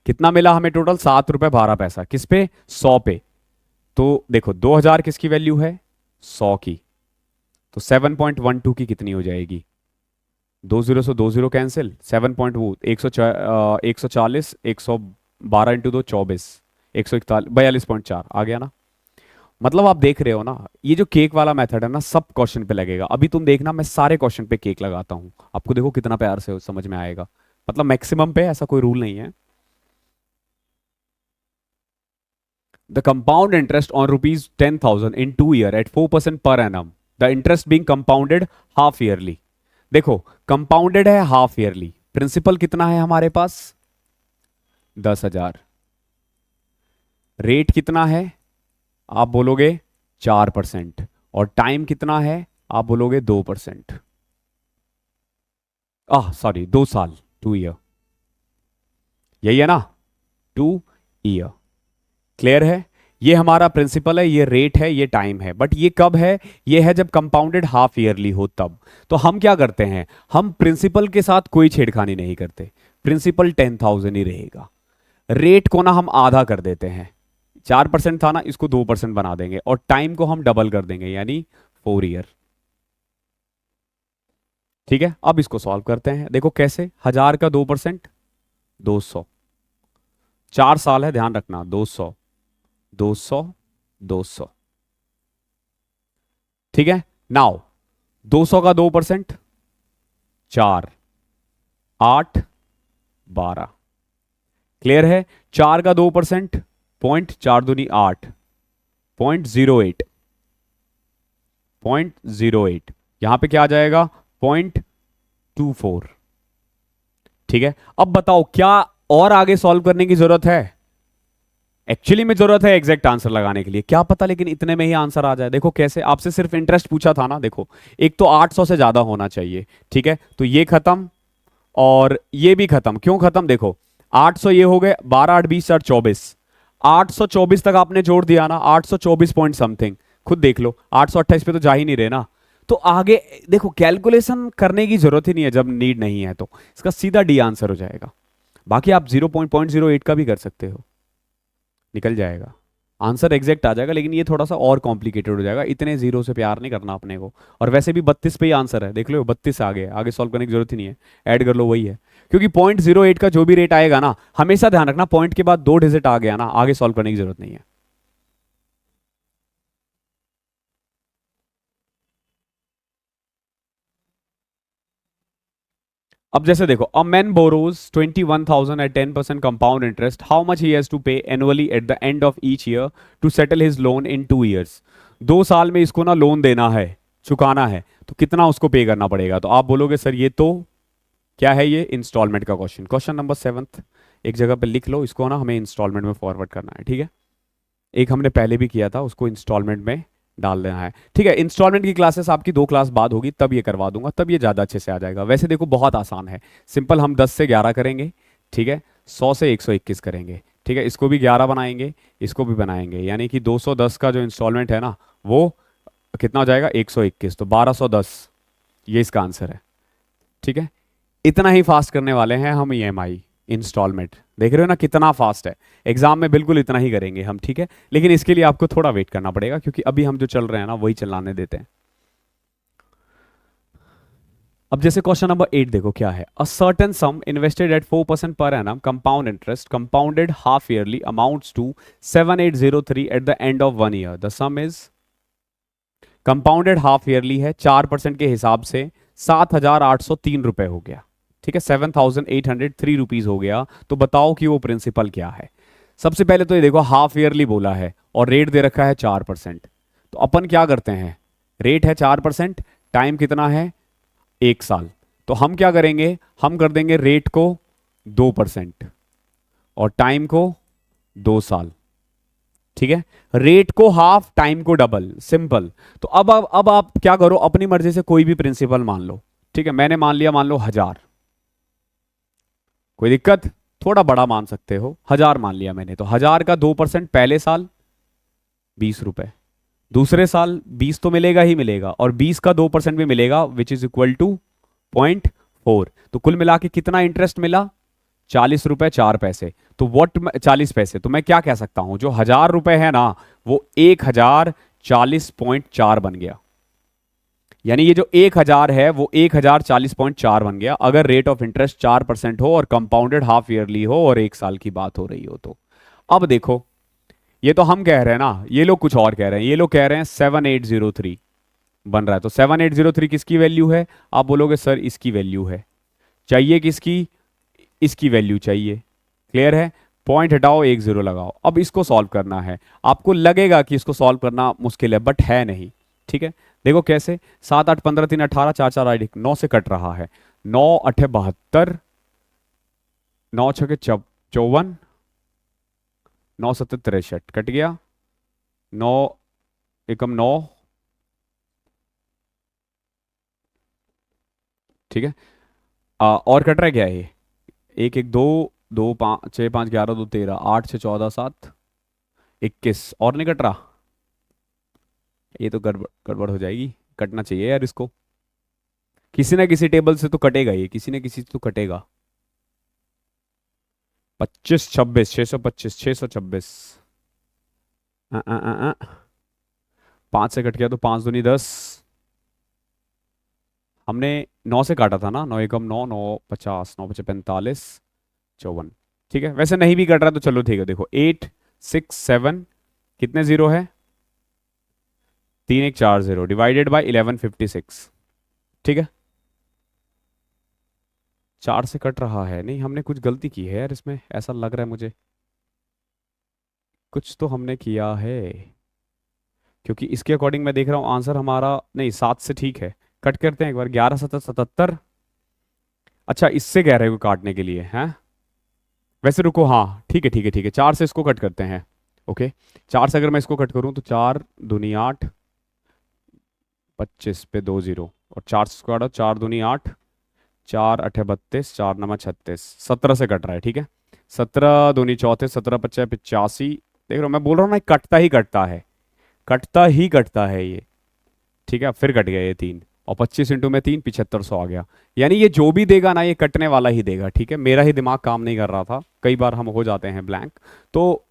कितना मिला हमें टोटल, 7 रुपए 12 पैसा, किस पे, 100 पे। तो देखो 2,000 किसकी वैल्यू है, 100 की, तो 7.12 की कितनी हो जाएगी, 20 से 20 कैंसिल, 7 पॉइंट वो 140, 112 इंटू 2 24, 142.4 आ गया ना। मतलब आप देख रहे हो ना, ये जो केक वाला मेथड है ना, सब क्वेश्चन पे लगेगा। अभी तुम देखना, मैं सारे क्वेश्चन पे केक लगाता हूं, आपको देखो कितना प्यार से समझ में आएगा। मतलब मैक्सिमम पे, ऐसा कोई रूल नहीं है। The compound interest on ₹10,000 in 2 year at 4% per annum, the interest being compounded half yearly. देखो कंपाउंडेड है हाफ ईयरली, प्रिंसिपल कितना है हमारे पास 10,000, रेट कितना है आप बोलोगे 4%, और टाइम कितना है आप बोलोगे 2%, सॉरी 2 साल, 2 ईयर, यही है ना, 2 ईयर। क्लियर है। ये हमारा प्रिंसिपल है, ये रेट है, ये टाइम है, बट ये कब है, ये है जब कंपाउंडेड हाफ ईयरली हो तब। तो हम क्या करते हैं, हम प्रिंसिपल के साथ कोई छेड़खानी नहीं करते, प्रिंसिपल 10,000 ही रहेगा। रेट को ना हम आधा कर देते हैं, 4% था ना, इसको 2% बना देंगे, और टाइम को हम डबल कर देंगे, यानी 4 ईयर। ठीक है, अब इसको सॉल्व करते हैं। देखो कैसे, 1,000 का 2%, 200, 4 साल है, ध्यान रखना, 200 200 200। ठीक है, नाउ 200 का 2%, 4 8 12। क्लियर है। 4 का 2%, 0.4 दूनी 8, 0.08, 0.08, यहां पे क्या आ जाएगा 0.24। ठीक है, अब बताओ क्या और आगे सॉल्व करने की जरूरत है, एक्चुअली में जरूरत है एग्जैक्ट आंसर लगाने के लिए, क्या पता लेकिन इतने में ही आंसर आ जाए। देखो कैसे, आपसे सिर्फ इंटरेस्ट पूछा था ना, देखो एक तो 800 से ज्यादा होना चाहिए। ठीक है, तो ये खत्म और ये भी खत्म। क्यों खत्म, देखो 800 ये हो गए, 12 8 20 4 24, 824 तक आपने जोड़ दिया ना, 824 पॉइंट समथिंग, खुद देख लो, 828 पे तो जा ही नहीं रहे ना। तो आगे देखो कैलकुलेशन करने की जरूरत ही नहीं है जब नीड नहीं है, तो इसका सीधा डी आंसर हो जाएगा। बाकी आप 0.08 का भी कर सकते हो, निकल जाएगा, आंसर एग्जैक्ट आ जाएगा। लेकिन ये थोड़ा सा और कॉम्प्लिकेटेड हो जाएगा, इतने जीरो से प्यार नहीं करना अपने को। और वैसे भी 32 पे ही आंसर है, देख लो 32 आ गया, आगे सॉल्व करने की जरूरत ही नहीं है, ऐड कर लो वही है। क्योंकि 0.08 का जो भी रेट आएगा ना, हमेशा ध्यान रखना पॉइंट के बाद 2 डिजिट आ गया ना, आगे सॉल्व करने की जरूरत नहीं है। अब जैसे देखो, a man borrows 21,000 at 10% compound interest, how much he has to pay annually at the end of each year to settle his loan in 2 years. 2 साल में इसको ना लोन देना है, चुकाना है, तो कितना उसको पे करना पड़ेगा? तो आप बोलोगे सर ये तो क्या है, ये इंस्टॉलमेंट का क्वेश्चन, क्वेश्चन नंबर 7th एक जगह पे लिख लो, इसको ना हमें इंस्टॉलमेंट में फॉरवर्ड करना है, ठीक है। एक हमने पहले भी किया था, उसको इंस्टॉलमेंट में डाल देना है, ठीक है। इंस्टॉलमेंट की क्लासेस आपकी 2 क्लास बाद होगी, तब ये करवा दूंगा, तब ये ज़्यादा अच्छे से आ जाएगा। वैसे देखो बहुत आसान है, सिंपल, हम 10 से 11 करेंगे, ठीक है, 100 से 121 करेंगे, ठीक है, इसको भी 11 बनाएंगे, इसको भी बनाएंगे, यानी कि 210 का जो इंस्टॉलमेंट है ना, वो कितना हो जाएगा, 121, तो 1210, ये इसका आंसर है, ठीक है। इतना ही फास्ट करने वाले हैं हम ईएमआई इंस्टॉलमेंट, देख रहे हो ना कितना फास्ट है। एग्जाम में बिल्कुल इतना ही करेंगे हम, ठीक है, लेकिन इसके लिए आपको थोड़ा वेट करना पड़ेगा, क्योंकि अभी हम जो चल रहे हैं ना वही चलाने देते हैं। अब जैसे क्वेश्चन नंबर 8 देखो क्या है, a certain sum invested at 4% per annum compound interest compounded half yearly amounts to 7803 at the end of 1 year, the sum is, compounded half yearly है, 4% के हिसाब से 7,803 रुपए हो गया, ठीक है, 7,803 रुपीज हो गया। तो बताओ कि वो प्रिंसिपल क्या है। सबसे पहले तो ये देखो हाफ ईयरली बोला है और रेट दे रखा है 4%, तो अपन क्या करते हैं, रेट है 4%, टाइम कितना है, 1 साल, तो हम क्या करेंगे, हम कर देंगे रेट को 2% और टाइम को 2 साल, ठीक है, रेट को हाफ, टाइम को डबल, सिंपल। तो अब आप क्या करो, अपनी मर्जी से कोई भी प्रिंसिपल मान लो, ठीक है, मैंने मान लिया, मान लो 1000, कोई दिक्कत, थोड़ा बड़ा मान सकते हो, 1000 मान लिया मैंने, तो 1000 का 2% पहले साल 20 रुपए, दूसरे साल 20 तो मिलेगा ही मिलेगा, और 20 का 2% भी मिलेगा, विच इज इक्वल टू 0.4, तो कुल मिला के कितना इंटरेस्ट मिला, 40 रुपए 4 पैसे। तो वॉट, 40 पैसे, तो मैं क्या कह सकता हूं, जो 1000 रुपए है ना, वो 1040.4 बन गया, यानी ये जो 1000 है वो 1040.4 बन गया, अगर रेट ऑफ इंटरेस्ट 4% हो और कंपाउंडेड हाफ ईयरली हो और 1 साल की बात हो रही हो तो। अब देखो, ये तो हम कह रहे हैं ना, ये लोग कुछ और कह रहे हैं, ये लोग कह रहे हैं 7803 बन रहा है, तो 7803 किसकी वैल्यू है, आप बोलोगे सर इसकी वैल्यू है, चाहिए किसकी, इसकी वैल्यू चाहिए, क्लियर है, पॉइंट हटाओ, 1 0 लगाओ। अब इसको सॉल्व करना है, आपको लगेगा कि इसको सॉल्व करना मुश्किल है, बट है नहीं, ठीक है। देखो कैसे, 7 8 15 3 18, 4 4 8 9 से कट रहा है, 9 8 72, 9 6 54, 9 7 63, कट गया, 9 एकम 9, ठीक है। और कट रहा है क्या ये, 1 1 2 2 5 6 5 11 2 13 8 6 14 7 21, और नहीं कट रहा, ये तो गड़बड़ गड़बड़ हो जाएगी, कटना चाहिए यार इसको, किसी ना किसी टेबल से तो कटेगा ये, किसी ना किसी से तो कटेगा। 25 26 625 626, 5 से कट गया तो 5 दूनी 10, हमने 9 से काटा था ना, 9 एकम 9 9 50 9 5 45 54, ठीक है। वैसे नहीं भी कट रहा तो चलो ठीक है, देखो 8 6 7, कितने जीरो है, 3 1 4 0 डिवाइडेड बाय 1156, ठीक है। 4 से कट रहा है, नहीं हमने कुछ गलती की है यार इसमें, ऐसा लग रहा है मुझे, कुछ तो हमने किया है, क्योंकि इसके अकॉर्डिंग मैं देख रहा हूँ आंसर हमारा, नहीं 7 से ठीक है, कट करते हैं एक बार, 11 7 77, अच्छा इससे कह रहे हो काटने के लिए हैं, वैसे रुको, हाँ ठीक है ठीक है ठीक है, 4 से इसको कट करते हैं, ओके। 4 से अगर मैं इसको कट करूँ तो 4 दूनी 8, 25 पे 2 0, और 4 से इसको काटो, 4 दूनी 8, 4 8 32, 4 9 36, 17 से कट रहा है, ठीक है। 17 दूनी 34, 17 25 85, देख रहे हो मैं बोल रहा हूँ ना, कटता ही कटता है, कटता ही कटता है ये, ठीक है। फिर कट गया ये 3, और 25 इंटू में 3, 7500 आ गया। यानी ये जो भी देगा ना ये कटने वाला ही देगा, ठीक है। मेरा ही दिमाग काम नहीं कर रहा था, कई बार हम हो जाते हैं ब्लैंक, तो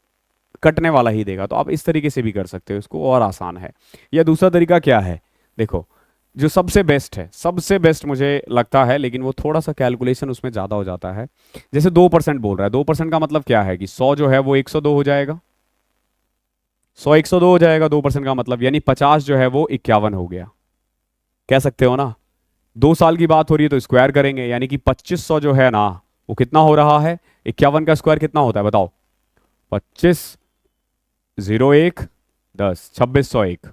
कटने वाला ही देगा। तो आप इस तरीके से भी कर सकते हो इसको, और आसान है। या दूसरा तरीका क्या है, देखो जो सबसे बेस्ट है, सबसे बेस्ट मुझे लगता है, लेकिन वो थोड़ा सा कैलकुलेशन उसमें ज़्यादा हो जाता है। जैसे 2% बोल रहा है, 2% का मतलब क्या है कि 100 जो है वो 102 हो जाएगा, 100 102 हो जाएगा 2% का मतलब, यानी 50 जो है वो 51 हो गया, कह सकते हो ना। 2 साल की बात हो रही है तो स्क्वायर करेंगे, यानी कि 2500 जो है ना वो कितना हो रहा है, 51 का स्क्वायर कितना होता है बताओ, 25 0 1 10 2601।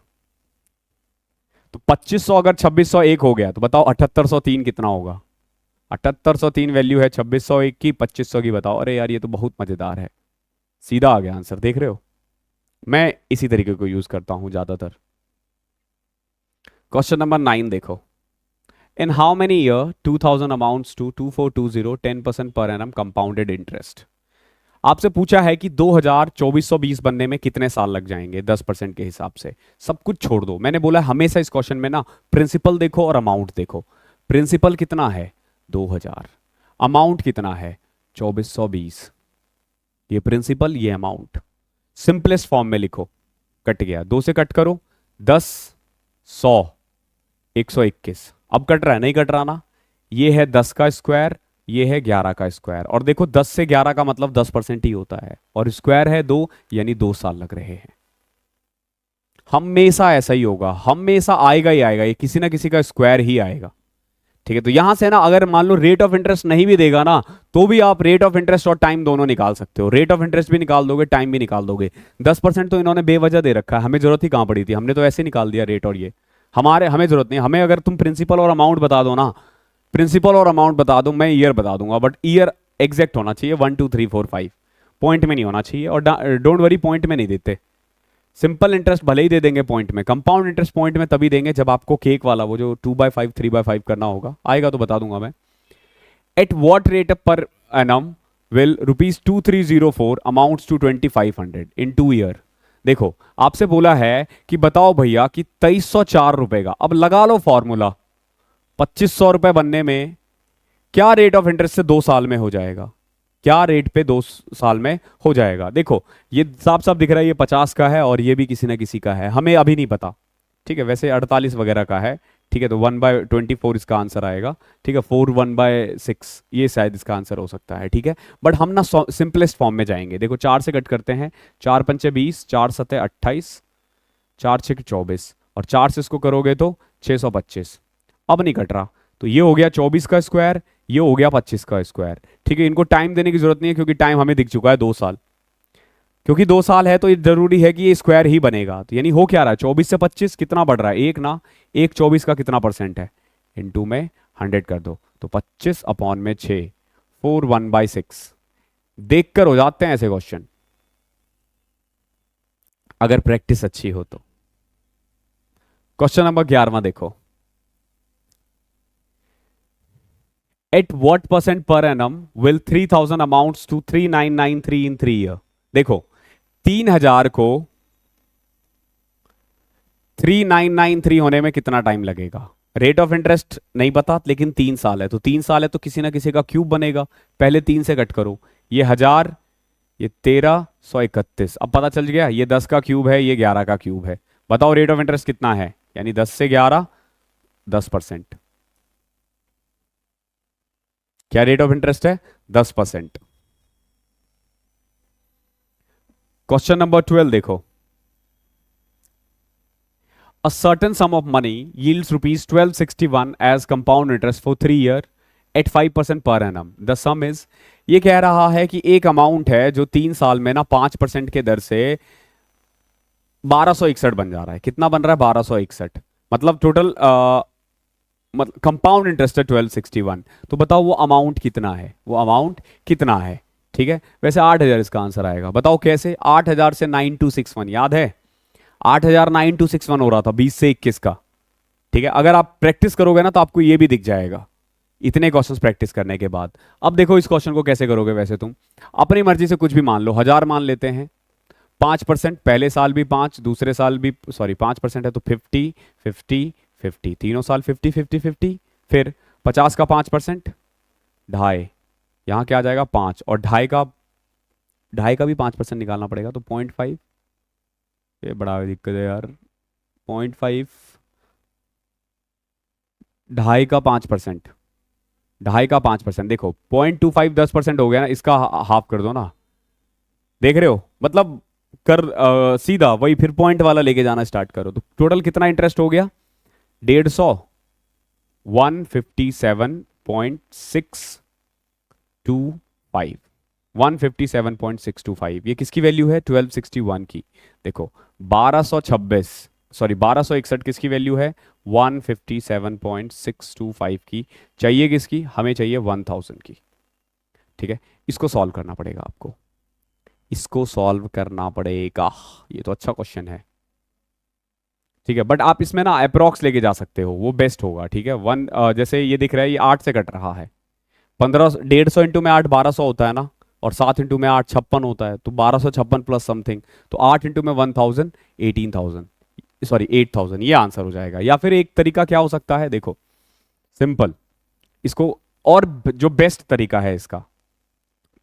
तो 2500 अगर 2601 हो गया तो बताओ 7803 कितना होगा। 7803 वैल्यू है 2601 की, 2500 की बताओ। अरे यार ये तो बहुत मजेदार है, सीधा आ गया आंसर, देख रहे हो। मैं इसी तरीके को यूज करता हूं ज्यादातर। क्वेश्चन नंबर 9 देखो, in how many year 2000 amounts to 2420 10% per annum compounded interest. आपसे पूछा है कि 2000 2420 बनने में कितने साल लग जाएंगे 10% के हिसाब से। सब कुछ छोड़ दो, मैंने बोला हमेशा इस क्वेश्चन में ना प्रिंसिपल देखो और अमाउंट देखो। प्रिंसिपल कितना है 2000, अमाउंट कितना है 2420, ये प्रिंसिपल ये अमाउंट। सिंपलेस्ट फॉर्म में लिखो, कट गया, 2 से कट करो, 10 100 121। अब कट रहा है नहीं कट रहा ना, ये है 10 का स्क्वायर, ये है 11 का स्क्वायर, और देखो 10 से 11 का मतलब 10% ही होता है, और स्क्वायर है 2, यानी 2 साल लग रहे हैं। हमेशा ऐसा ही होगा, हमेशा आएगा ही आएगा, ये किसी ना किसी का स्क्वायर ही आएगा, ठीक है। तो यहां से ना अगर मान लो रेट ऑफ इंटरेस्ट नहीं भी देगा ना, तो भी आप रेट ऑफ इंटरेस्ट और टाइम दोनों निकाल सकते हो। रेट ऑफ इंटरेस्ट भी निकाल दोगे, टाइम भी निकाल दोगे। 10% तो इन्होंने बेवजह दे रखा है, हमें जरूरत ही कहां पड़ी थी, हमने तो ऐसे निकाल दिया रेट, और ये हमें जरूरत नहीं। हमें अगर तुम प्रिंसिपल और अमाउंट बता दो ना, प्रिंसिपल और अमाउंट बता दो, मैं ईयर बता दूंगा, बट ईयर एग्जैक्ट होना चाहिए, 1 2 3 4 5, पॉइंट में नहीं होना चाहिए। और डोंट वरी पॉइंट में नहीं देते, सिंपल इंटरेस्ट भले ही दे देंगे पॉइंट में, कंपाउंड इंटरेस्ट पॉइंट में तभी देंगे जब आपको केक वाला वो जो 2/5 3/5 करना होगा, आएगा तो बता दूंगा मैं। At what rate per annum will ₹2304 amounts to 2500 in 2 year. देखो आपसे बोला है कि बताओ भैया कि 2304 का, अब लगा लो फॉर्मूला, 2500 रुपए बनने में क्या रेट ऑफ इंटरेस्ट से 2 साल में हो जाएगा, क्या रेट पे 2 साल में हो जाएगा। देखो ये साफ साफ दिख रहा है, ये 50 का है और ये भी किसी ना किसी का है, हमें अभी नहीं पता, ठीक है। वैसे 48 वगैरह का है, ठीक है। तो 1/24 इसका आंसर आएगा, ठीक है। 4 1/6 ये शायद इसका आंसर हो सकता है, ठीक है। बट हम ना सिंपलेस्ट फॉर्म में जाएंगे। देखो 4 से कट करते हैं, 4 पंचे 20, 4 सते 28, 4 6 24, और 4 से इसको करोगे तो 625। अब नहीं कट रहा, तो ये हो गया 24 का स्क्वायर, ये हो गया 25 का स्क्वायर, ठीक है। इनको टाइम देने की जरूरत नहीं है क्योंकि टाइम हमें दिख चुका है 2 साल, क्योंकि 2 साल है तो ये जरूरी है कि ये स्क्वायर ही बनेगा। तो यानी हो क्या रहा है, 24 से 25 कितना बढ़ रहा है, एक ना, एक 24 का कितना परसेंट है, इनटू में 100 कर दो, तो 25/6, 4 1/6। देख कर हो जाते हैं ऐसे क्वेश्चन, अगर प्रैक्टिस अच्छी हो तो। क्वेश्चन नंबर 11वां देखो, at what percent per annum will 3000 amounts to 3993 in 3 year. देखो 3000 को 3993 होने में कितना टाइम लगेगा, रेट ऑफ इंटरेस्ट नहीं पता, लेकिन 3 साल है, तो 3 साल है तो किसी ना किसी का क्यूब बनेगा। पहले 3 से कट करो, ये 1000, ये 1331, अब पता चल गया, ये 10 का क्यूब है, ये 11 का क्यूब है। बताओ रेट ऑफ इंटरेस्ट कितना है, यानी 10 से 11 10%। क्या रेट ऑफ इंटरेस्ट है 10%। क्वेश्चन नंबर 12 देखो, a certain sum of money yields rupees 1261 as compound interest for 3 year at 5% per annum. The sum is, ये कह रहा है कि एक अमाउंट है जो 3 साल में ना 5% के दर से 1261 बन जा रहा है। कितना बन रहा है 1261, मतलब टोटल मतलब कंपाउंड इंटरेस्ट है 1261। तो बताओ वो अमाउंट कितना है, वो अमाउंट कितना है, ठीक है। वैसे 8000 इसका आंसर आएगा, बताओ कैसे, 8000 से 9261 याद है, 8000 9261 हो रहा था 20 से 21 का, ठीक है। अगर आप प्रैक्टिस करोगे ना तो आपको ये भी दिख जाएगा इतने क्वेश्चंस प्रैक्टिस करने के बाद। अब देखो इस क्वेश्चन को कैसे करोगे, वैसे तुम अपनी मर्जी से कुछ भी मान लो, 1000 मान लेते हैं, 5% पहले साल भी 5, दूसरे साल भी, सॉरी 5% है तो 50 50 50, तीनों साल 50 50 50। फिर 50 का 5%, ढाई, यहाँ क्या आ जाएगा 5, और ढाई का भी 5% निकालना पड़ेगा, तो 0.5। ये बड़ा दिक्कत है यार, 0.5, ढाई का 5%, ढाई का 5%, देखो 0.25 10% हो गया ना, इसका हाफ कर दो ना। देख रहे हो मतलब, सीधा वही फिर पॉइंट वाला लेके जाना स्टार्ट करो, तो टोटल कितना इंटरेस्ट हो गया, 150, 157.625, 157.625, ये किसकी वैल्यू है, 1261 की। देखो 1226, सॉरी 1261 किसकी वैल्यू है, 157.625 की। चाहिए किसकी, हमें चाहिए 1000 की। ठीक है, इसको सॉल्व करना पड़ेगा आपको, इसको सॉल्व करना पड़ेगा। ये तो अच्छा क्वेश्चन है। ठीक है, बट आप इसमें ना अप्रोक्स लेके जा सकते हो, वो बेस्ट होगा। ठीक है, जैसे ये दिख रहा है, ये 8 से कट रहा है, 15, 150 इंटू में 8 1200 होता है ना, और 7 इंटू में 8 56 होता है, तो 1256 प्लस समथिंग, तो 8 इंटू में 1000, 18000, सॉरी 8000, ये आंसर हो जाएगा। या फिर एक तरीका क्या हो सकता है, देखो सिंपल, इसको, और जो बेस्ट तरीका है इसका,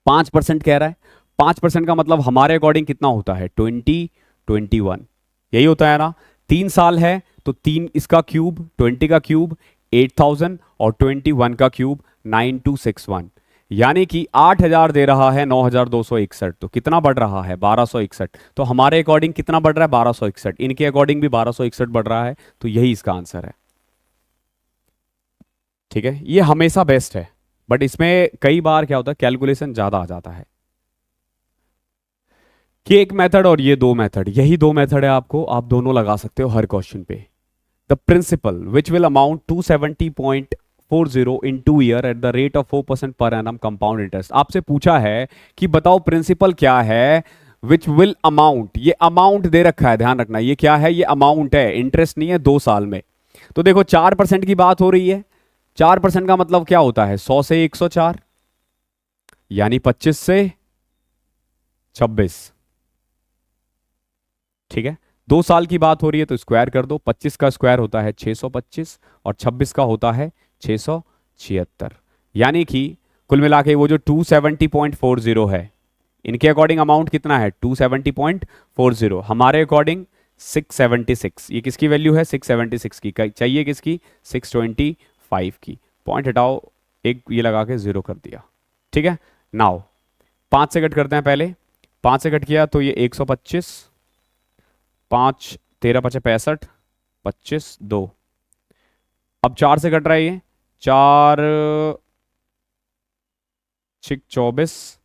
5% कह रहा है, 5% का मतलब हमारे अकॉर्डिंग कितना होता है, 21, यही होता है ना। 3 साल है तो 3 इसका क्यूब, 20 का क्यूब 8000, और 21 का क्यूब 9261, यानी कि 8000 दे रहा है 9261, तो कितना बढ़ रहा है 1261। तो हमारे अकॉर्डिंग कितना बढ़ रहा है 1261, इनके अकॉर्डिंग भी 1261 बढ़ रहा है, तो यही इसका आंसर है। ठीक है, ये हमेशा बेस्ट है, बट इसमें कई बार क्या होता है, कैलकुलेशन ज्यादा आ जाता है। कि एक मेथड और ये दो मेथड, यही दो मेथड है आपको, आप दोनों लगा सकते हो हर क्वेश्चन पे। The principal which will amount 270.40 in 2 year at the rate of 4% per annum compound interest. आपसे पूछा है कि बताओ प्रिंसिपल क्या है, विच विल अमाउंट, ये अमाउंट दे रखा है, ध्यान रखना, ये क्या है, ये अमाउंट है, इंटरेस्ट नहीं है, 2 साल में। तो देखो 4% की बात हो रही है, 4% का मतलब क्या होता है, 100 से 104, यानी 25 से 26। ठीक है, 2 साल की बात हो रही है तो स्क्वायर कर दो, 25 का स्क्वायर होता है 625, और 26 का होता है 676, यानी कि कुल मिला के वो जो 270.40 है, इनके अकॉर्डिंग अमाउंट कितना है 270.40, हमारे अकॉर्डिंग 676, ये किसकी वैल्यू है 676 की, चाहिए किसकी 625 की। पॉइंट हटाओ, एक ये लगा के 0 कर दिया। ठीक है, नाउ 5 से कट करते हैं, पहले 5 से कट किया तो ये 125, 5 13 5 65, 25 2, अब 4 से कट रहा है, ये 4 6 24,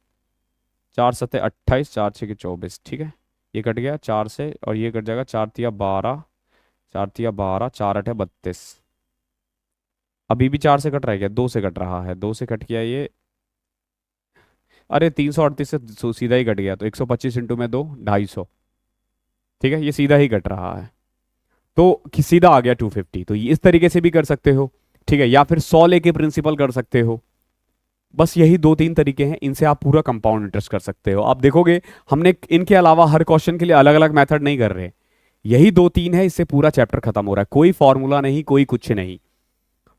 4 7 28, 4 6 24। ठीक है, ये कट गया 4 से, और ये कट जाएगा 4 तिया 12, 4 तिया 12, 4 8 32। अभी भी 4 से कट रहा है क्या, 2 से कट रहा है, 2 से कट किया ये, अरे 338 से सीधा ही कट गया, तो 125 इंटू में 2, 250। ठीक है, ये सीधा ही कट रहा है, तो सीधा आ गया 250। तो इस तरीके से भी कर सकते हो। ठीक है, या फिर 100 लेके प्रिंसिपल कर सकते हो। बस यही 2-3 तरीके हैं, इनसे आप पूरा कंपाउंड इंटरेस्ट कर सकते हो। आप देखोगे हमने इनके अलावा हर क्वेश्चन के लिए अलग अलग मेथड नहीं कर रहे, यही 2-3 है, इससे पूरा चैप्टर खत्म हो रहा है। कोई फॉर्मूला नहीं, कोई कुछ नहीं,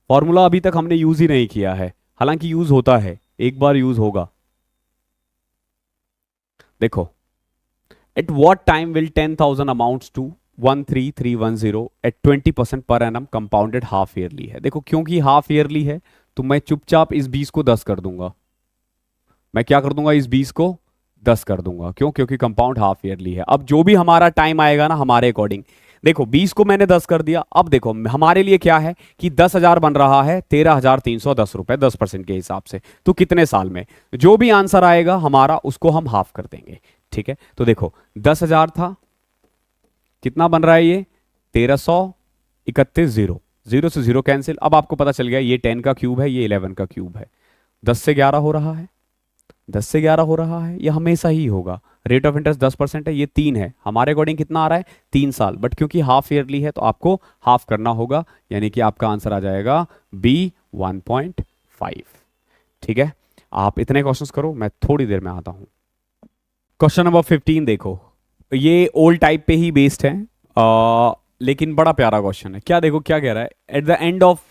फॉर्मूला अभी तक हमने यूज ही नहीं किया है, हालांकि यूज होता है, एक बार यूज होगा। देखो, at what time will 10,000 amounts to 13310 at 20% per annum compounded half yearly है। देखो क्योंकि हाफ ईयरली है, तो मैं चुपचाप इस 20 को 10 कर दूंगा, मैं क्या कर दूंगा, इस 20 को 10 कर दूंगा, क्यों, क्योंकि कंपाउंड हाफ ईयरली है। अब जो भी हमारा टाइम आएगा ना हमारे अकॉर्डिंग, देखो 20 को मैंने 10 कर दिया, अब देखो हमारे लिए क्या है कि 10,000 बन रहा है 13,310 रुपए 10% के हिसाब से, तो कितने साल में, जो भी आंसर आएगा हमारा उसको हम हाफ कर देंगे। ठीक है, तो देखो 10,000 था, कितना बन रहा है ये 1331, 0 0 से 0 कैंसिल। अब आपको पता चल गया ये 10 का क्यूब है, ये 11 का क्यूब है, 10 से 11 हो रहा है, 10 से 11 हो रहा है, ये हमेशा ही होगा। रेट ऑफ इंटरेस्ट 10% है, ये 3 है, हमारे अकॉर्डिंग कितना आ रहा है 3 साल, बट क्योंकि हाफ ईयरली है तो आपको हाफ करना होगा, यानी कि आपका आंसर आ जाएगा बी 1.5। ठीक है, आप इतने क्वेश्चंस करो, मैं थोड़ी देर में आता हूं। क्वेश्चन नंबर 15 देखो, ये ओल्ड टाइप पे ही बेस्ड है। लेकिन बड़ा प्यारा क्वेश्चन है। क्या देखो क्या कह रहा है, eight the end of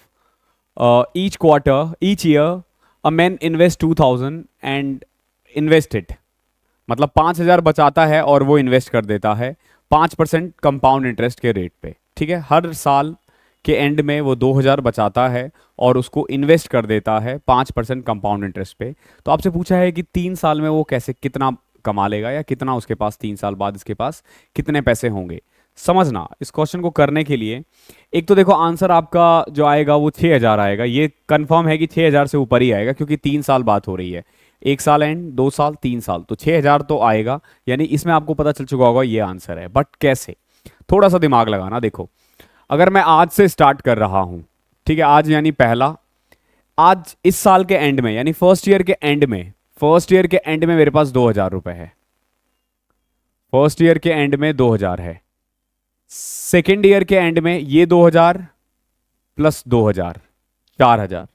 each quarter each year a man invest 2000 and invest it, मतलब 5000 बचाता है और वो इन्वेस्ट कर देता है 5% कंपाउंड इंटरेस्ट के रेट पे। ठीक है, हर साल के एंड में वो 2000 बचाता है और उसको इन्वेस्ट कर देता है 5% कंपाउंड इंटरेस्ट पे। तो आपसे पूछा है कि 3 साल में वो कैसे कितना कमा लेगा, या कितना उसके पास 3 साल बाद इसके पास कितने पैसे होंगे। समझना इस क्वेश्चन को करने के लिए, एक तो देखो आंसर आपका जो आएगा वो 6000 आएगा। ये कंफर्म है कि 6000 से ऊपर ही आएगा, क्योंकि 3 साल बात हो रही है, 1 साल एंड 2 साल 3 साल, तो 6000 तो आएगा। यानी इसमें आपको पता चल चुका होगा ये आंसर है। बट कैसे, थोड़ा सा दिमाग लगाना। देखो अगर मैं आज से स्टार्ट कर रहा हूं, ठीक है, आज यानी पहला, आज इस साल के एंड में यानी फर्स्ट ईयर के एंड में, फर्स्ट ईयर के एंड में मेरे पास 2000 रुपए है। फर्स्ट ईयर के एंड में 2000 है। सेकेंड ईयर के एंड में ये 2000 प्लस 2000, 4000।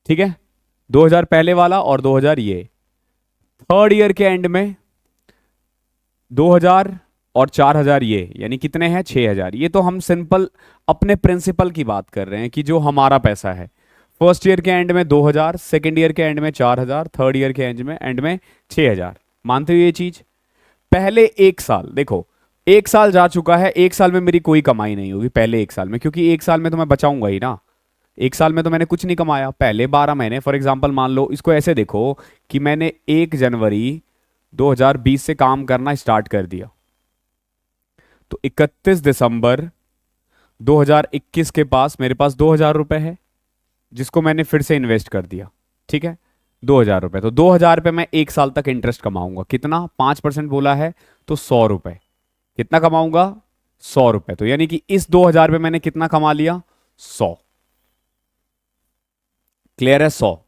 ठीक है, 2000 पहले वाला और 2000 ये। थर्ड ईयर के एंड में 2000 और 4000 ये, यानी कितने हैं 6000। ये तो हम सिंपल अपने प्रिंसिपल की बात कर रहे हैं कि जो हमारा पैसा है। फर्स्ट ईयर के एंड में 2000, सेकेंड ईयर के एंड में 4000, थर्ड ईयर के एंड में 6000। मानते हो ये चीज। पहले 1 साल देखो, 1 साल जा चुका है, 1 साल में मेरी कोई कमाई नहीं होगी पहले 1 साल में, क्योंकि 1 साल में तो मैं बचाऊंगा ही ना। 1 साल में तो मैंने कुछ नहीं कमाया। पहले 12 महीने फॉर एग्जाम्पल मान लो, इसको ऐसे देखो कि मैंने 1 जनवरी 2020 से काम करना स्टार्ट कर दिया, तो 31 दिसंबर 2021 के पास मेरे पास 2000 रुपए है, जिसको मैंने फिर से इन्वेस्ट कर दिया। ठीक है, 2000 रुपए, तो 2000 पे मैं 1 साल तक इंटरेस्ट कमाऊंगा। कितना, 5% बोला है, तो 100 रुपए। कितना कमाऊंगा, 100 रुपए। तो यानी कि इस 2000 पे मैंने कितना कमा लिया, 100। क्लियर है, 100।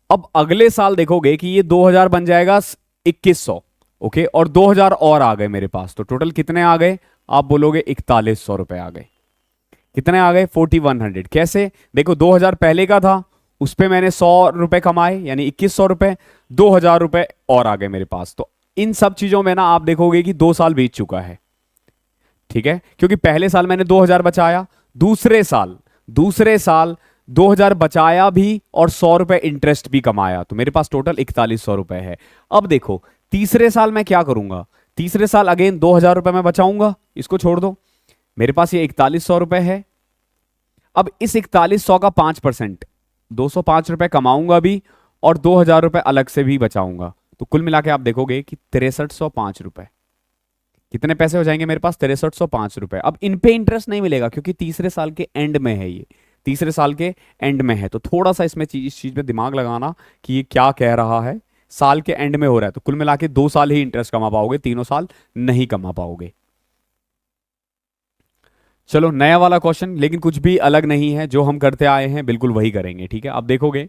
अब अगले साल देखोगे कि ये 2000 बन जाएगा 2100। ओके, और 2000 और आ गए मेरे पास, तो टोटल कितने आ गए, आप बोलोगे 4100 रुपए आ गए। कितने आ गए, 4100। कैसे, देखो 2000 पहले का था, उस पे मैंने 100 रुपए कमाए, यानी 2100 रुपए, 2000 रुपए और आ गए मेरे पास। तो इन सब चीजों में ना आप देखोगे कि 2 साल बीत चुका है। ठीक है, क्योंकि पहले साल मैंने 2000 बचाया, दूसरे साल 2000 बचाया भी और 100 रुपए इंटरेस्ट भी कमाया, तो मेरे पास टोटल 4100 रुपए है। अब देखो तीसरे साल मैं क्या करूंगा, तीसरे साल अगेन 2000 रुपए मैं बचाऊंगा, इसको छोड़ दो, मेरे पास ये 4100 रुपए है। अब इस 4100 का 5%, 205 रुपए कमाऊंगा भी और 2000 रुपए अलग से भी बचाऊंगा, तो कुल मिला के आप देखोगे कि 6305 रुपए। कितने पैसे हो जाएंगे मेरे पास, 6305 रुपए। अब इन पे इंटरेस्ट नहीं मिलेगा, क्योंकि तीसरे साल के एंड में है, ये तीसरे साल के एंड में है। तो थोड़ा सा इसमें इस चीज में दिमाग लगाना कि ये क्या कह रहा है। साल के एंड में हो रहा है, तो कुल मिला के 2 साल ही इंटरेस्ट कमा पाओगे, तीनों साल नहीं कमा पाओगे। चलो नया वाला क्वेश्चन, लेकिन कुछ भी अलग नहीं है, जो हम करते आए हैं बिल्कुल वही करेंगे। ठीक है, अब देखोगे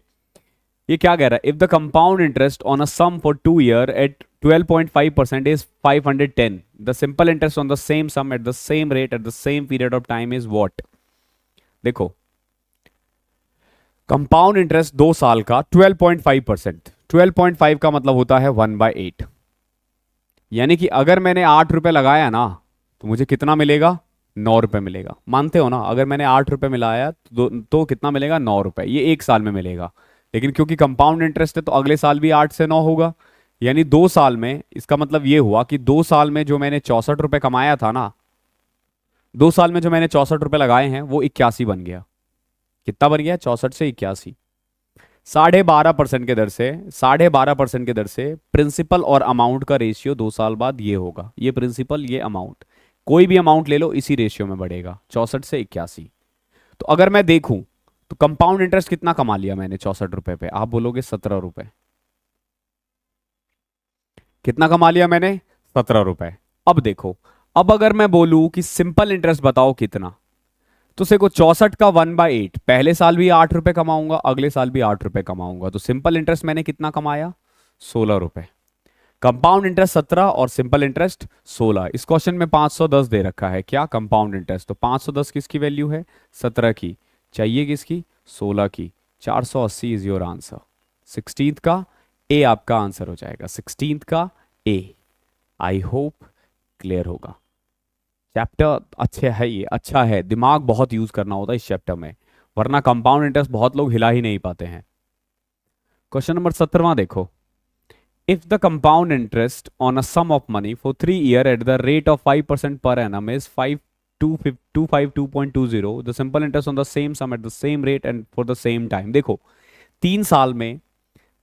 ये क्या कह रहा है, if the compound interest on a sum for 2 year at 12.5% is 510, the simple interest on the same sum at the same rate at the same period of time is what. देखो कंपाउंड इंटरेस्ट 2 साल का 12.5%, 12.5 का मतलब होता है 1/8। यानी कि अगर मैंने 8 रुपए लगाया ना, तो मुझे कितना मिलेगा, 9 रुपए मिलेगा। मानते हो ना, अगर मैंने 8 रुपए मिलाया तो कितना मिलेगा, 9 रुपए। ये 1 साल में मिलेगा, लेकिन क्योंकि कंपाउंड इंटरेस्ट है तो अगले साल भी 8 से 9 होगा, यानी 2 साल में। इसका मतलब ये हुआ कि 2 साल में जो मैंने 64 रुपए कमाया था ना, 2 साल में जो मैंने 64 रुपए लगाए हैं वो 81 बन गया। कितना बन गया, 64 से 81। 12.5% के दर से, 12.5% के दर से प्रिंसिपल और अमाउंट का रेशियो 2 साल बाद ये होगा। ये प्रिंसिपल, ये अमाउंट, कोई भी अमाउंट ले लो इसी रेशियो में बढ़ेगा, 64 से 81। तो अगर मैं देखूं तो कंपाउंड इंटरेस्ट कितना कमा लिया मैंने 64 रुपए पे, आप बोलोगे 17 रुपए। कितना कमा लिया मैंने, 17 रुपए। अब देखो, अब अगर मैं बोलूं कि सिंपल इंटरेस्ट बताओ कितना, तो देखो 64 का 1/8, पहले साल भी 8 रुपए कमाऊंगा, अगले साल भी 8 रुपए कमाऊंगा, तो सिंपल इंटरेस्ट मैंने कितना कमाया, 16 रुपए। कंपाउंड इंटरेस्ट 17 और सिंपल इंटरेस्ट 16। इस क्वेश्चन में 510 दे रखा है, क्या, कंपाउंड इंटरेस्ट। तो 510 किसकी वैल्यू है, 17 की, चाहिए किसकी, 16 की। 480 इज योर आंसर। 16th का ए आपका आंसर हो जाएगा, 16th का ए। आई होप क्लियर होगा। चैप्टर अच्छे है, ये अच्छा है, दिमाग बहुत यूज करना होता है इस चैप्टर में, वरना कंपाउंड इंटरेस्ट बहुत लोग हिला ही नहीं पाते हैं। क्वेश्चन नंबर 17वां देखो। If the compound interest on a sum of money for 3 years at the rate of 5% per annum is 252.20, the simple interest on the same sum at the same rate and for the same time। देखो 3 साल में,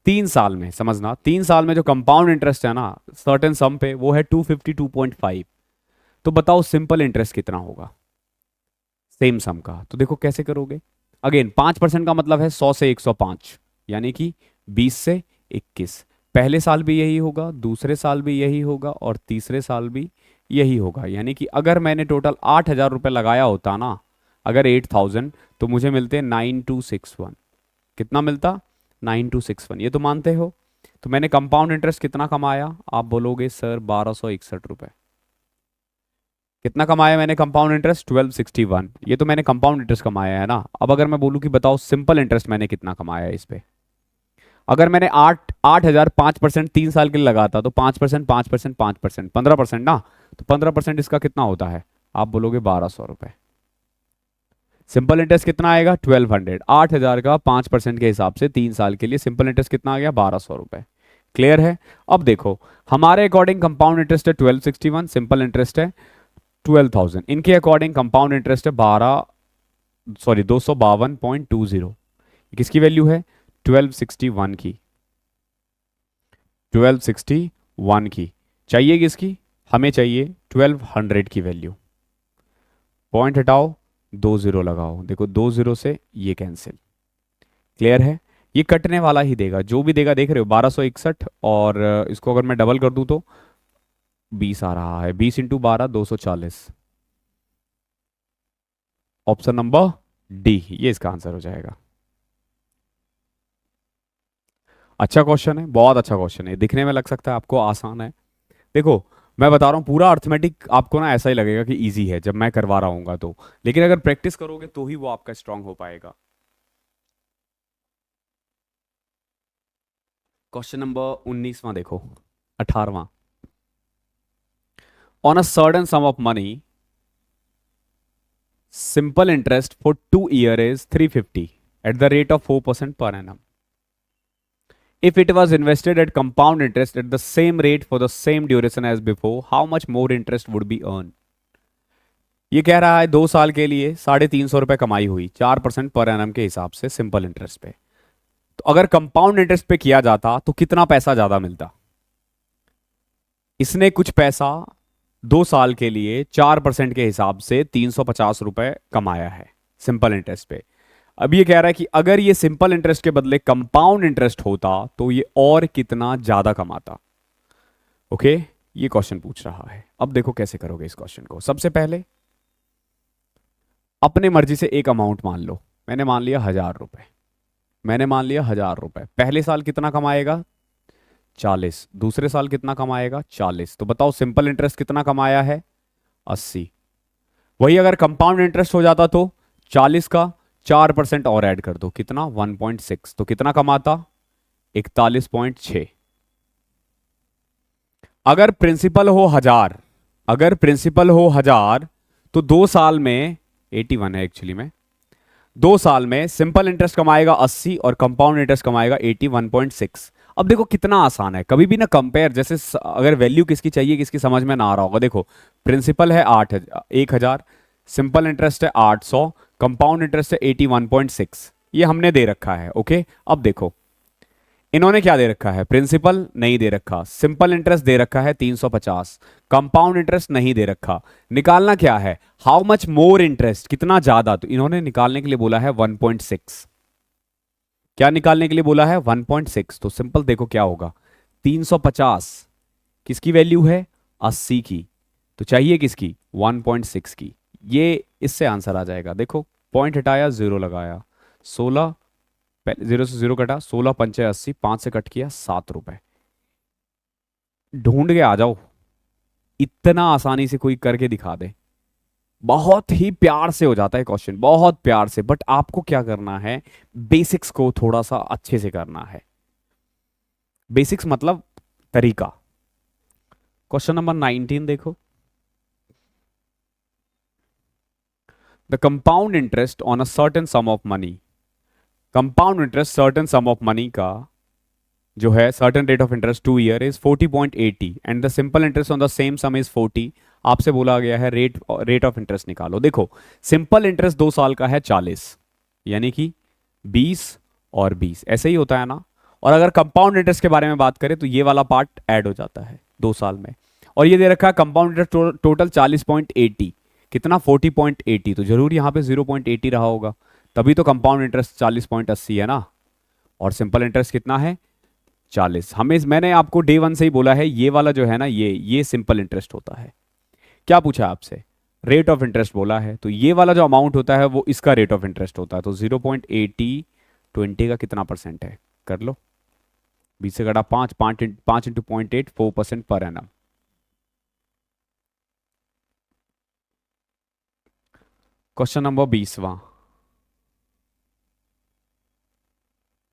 3 साल में समझना, 3 साल में जो compound interest है ना सर्टेन सम पे वो है 252.5। तो बताओ सिंपल इंटरेस्ट कितना होगा सेम सम का। तो देखो कैसे करोगे, अगेन 5% का मतलब है 100 से 105, यानी कि 20 से 21। पहले साल भी यही होगा, दूसरे साल भी यही होगा और तीसरे साल भी यही होगा। यानी कि अगर मैंने टोटल 8,000 रुपये लगाया होता ना, अगर 8,000, तो मुझे मिलते 9261। कितना मिलता? 9261। ये तो मानते हो। तो मैंने कंपाउंड इंटरेस्ट कितना कमाया? आप बोलोगे सर 1261 रुपये। कितना कमाया मैंने कंपाउंड इंटरेस्ट? 1261। ये तो मैंने कंपाउंड इंटरेस्ट कमाया है ना। अब अगर मैं बोलूँ कि बताओ सिंपल इंटरेस्ट मैंने कितना कमाया है इस पे, अगर मैंने 8,000 5% 3 साल के लिए लगाता तो 5%, 5%, 5%, 15% ना, तो 15% इसका कितना होता है? आप बोलोगे 1200 रुपये। सिंपल इंटरेस्ट कितना आएगा? 1200। 8,000 का 5% के हिसाब से 3 साल के लिए सिंपल इंटरेस्ट कितना आ गया? 1200 रुपये। क्लियर है? अब देखो हमारे अकॉर्डिंग कंपाउंड इंटरेस्ट है 1261, सिंपल इंटरेस्ट है 12,000। इनके अकॉर्डिंग कंपाउंड इंटरेस्ट है 252.20। किसकी वैल्यू है? 1261 की। 1261 की चाहिए किसकी? हमें चाहिए 1200 की वैल्यू। पॉइंट हटाओ, 20 लगाओ, देखो 20 से ये कैंसिल। क्लियर है? ये कटने वाला ही देगा, जो भी देगा देख रहे हो 1261, और इसको अगर मैं डबल कर दूं तो 20 आ रहा है। 20 × 12 240। ऑप्शन नंबर डी ये इसका आंसर हो जाएगा। अच्छा क्वेश्चन है, बहुत अच्छा क्वेश्चन है। दिखने में लग सकता है आपको आसान है। देखो मैं बता रहा हूँ पूरा अर्थमेटिक आपको ना ऐसा ही लगेगा कि इजी है जब मैं करवा रहा हूँ तो, लेकिन अगर प्रैक्टिस करोगे तो ही वो आपका स्ट्रांग हो पाएगा। क्वेश्चन नंबर 19वां देखो, 18वां। On a certain sum of money simple interest for 2 years is 350 at the rate of 4% per annum. If it was invested at compound interest at the same rate for the same duration as before, how much more interest would be earned? ये कह रहा है 2 साल के लिए 350 रुपए कमाई हुई 4% पर एनम के हिसाब से सिंपल इंटरेस्ट पे। तो अगर कंपाउंड इंटरेस्ट पे किया जाता तो कितना पैसा ज्यादा मिलता? इसने कुछ पैसा 2 साल के लिए 4% के हिसाब से 350 रुपए कमाया है सिंपल इंटरेस्ट पे। अब ये कह रहा है कि अगर ये सिंपल इंटरेस्ट के बदले कंपाउंड इंटरेस्ट होता तो ये और कितना ज्यादा कमाता। ओके, ये क्वेश्चन पूछ रहा है। अब देखो कैसे करोगे इस क्वेश्चन को। सबसे पहले अपने मर्जी से एक अमाउंट मान लो। मैंने मान लिया 1,000 रुपए। मैंने मान लिया 1,000 रुपए। पहले साल कितना कमाएगा? 40। दूसरे साल कितना कमाएगा? 40। तो बताओ सिंपल इंटरेस्ट कितना कमाया है? 80। वही अगर कंपाउंड इंटरेस्ट हो जाता तो 40 का 4% और ऐड कर दो, कितना? 1.6। तो कितना कमाता? 41.6। अगर प्रिंसिपल हो 1,000, अगर प्रिंसिपल हो 1,000 तो 2 साल में 81 है एक्चुअली में, 2 साल में सिंपल इंटरेस्ट कमाएगा 80 और कंपाउंड इंटरेस्ट कमाएगा 81.6। अब देखो कितना आसान है। कभी भी ना कंपेयर, जैसे अगर वैल्यू किसकी चाहिए किसकी समझ में ना आ रहा होगा, देखो प्रिंसिपल है 1,000, सिंपल इंटरेस्ट है 800, कंपाउंड इंटरेस्ट है 81.6, ये हमने दे रखा है। ओके, अब देखो इन्होंने क्या दे रखा है? प्रिंसिपल नहीं दे रखा, सिंपल इंटरेस्ट दे रखा है 350, कंपाउंड इंटरेस्ट नहीं दे रखा। निकालना क्या है? हाउ मच मोर इंटरेस्ट, कितना ज्यादा। तो इन्होंने निकालने के लिए बोला है 1.6। क्या निकालने के लिए बोला है? 1.6। तो सिंपल देखो क्या होगा, 350 किसकी वैल्यू है? 80 की। तो चाहिए किसकी? 1.6 की। ये इससे आंसर आ जाएगा। देखो पॉइंट हटाया, जीरो लगाया, 16, 0 से 0 कटा, 16 पंचे 80, 5 से कट किया 7 रुपए। ढूंढ के आ जाओ, इतना आसानी से कोई करके दिखा दे। बहुत ही प्यार से हो जाता है क्वेश्चन, बहुत प्यार से। बट आपको क्या करना है? बेसिक्स को थोड़ा सा अच्छे से करना है। बेसिक्स मतलब तरीका। क्वेश्चन नंबर 19 देखो। The compound interest on a certain sum of money, compound interest certain sum of money का जो है certain rate of interest 2 year is 40.80 and the simple interest on the same some is 40। आपसे बोला गया है rate of interest निकालो। देखो simple interest 2 साल का है 40, यानी कि 20 और 20 ऐसे ही होता है ना। और अगर कंपाउंड इंटरेस्ट के बारे में बात करें तो ये वाला पार्ट ऐड हो जाता है 2 साल में। और ये दे रखा है कंपाउंड इंटरेस्ट टोटल 40.80, कितना 40.80, तो जरूर यहाँ पे 0.80 रहा होगा, तभी तो कंपाउंड इंटरेस्ट 40.80 है ना। और सिंपल इंटरेस्ट कितना है 40। मैंने आपको डे वन से ही बोला है ये वाला जो है ना ये सिंपल इंटरेस्ट होता है। क्या पूछा है आपसे, रेट ऑफ इंटरेस्ट बोला है, तो ये वाला जो अमाउंट होता है वो इसका रेट ऑफ इंटरेस्ट होता है। तो 0.80 20 का कितना परसेंट है, कर लो, 20 से घटा 5, 5 into 0.8 4% per annum. Question number 20वां,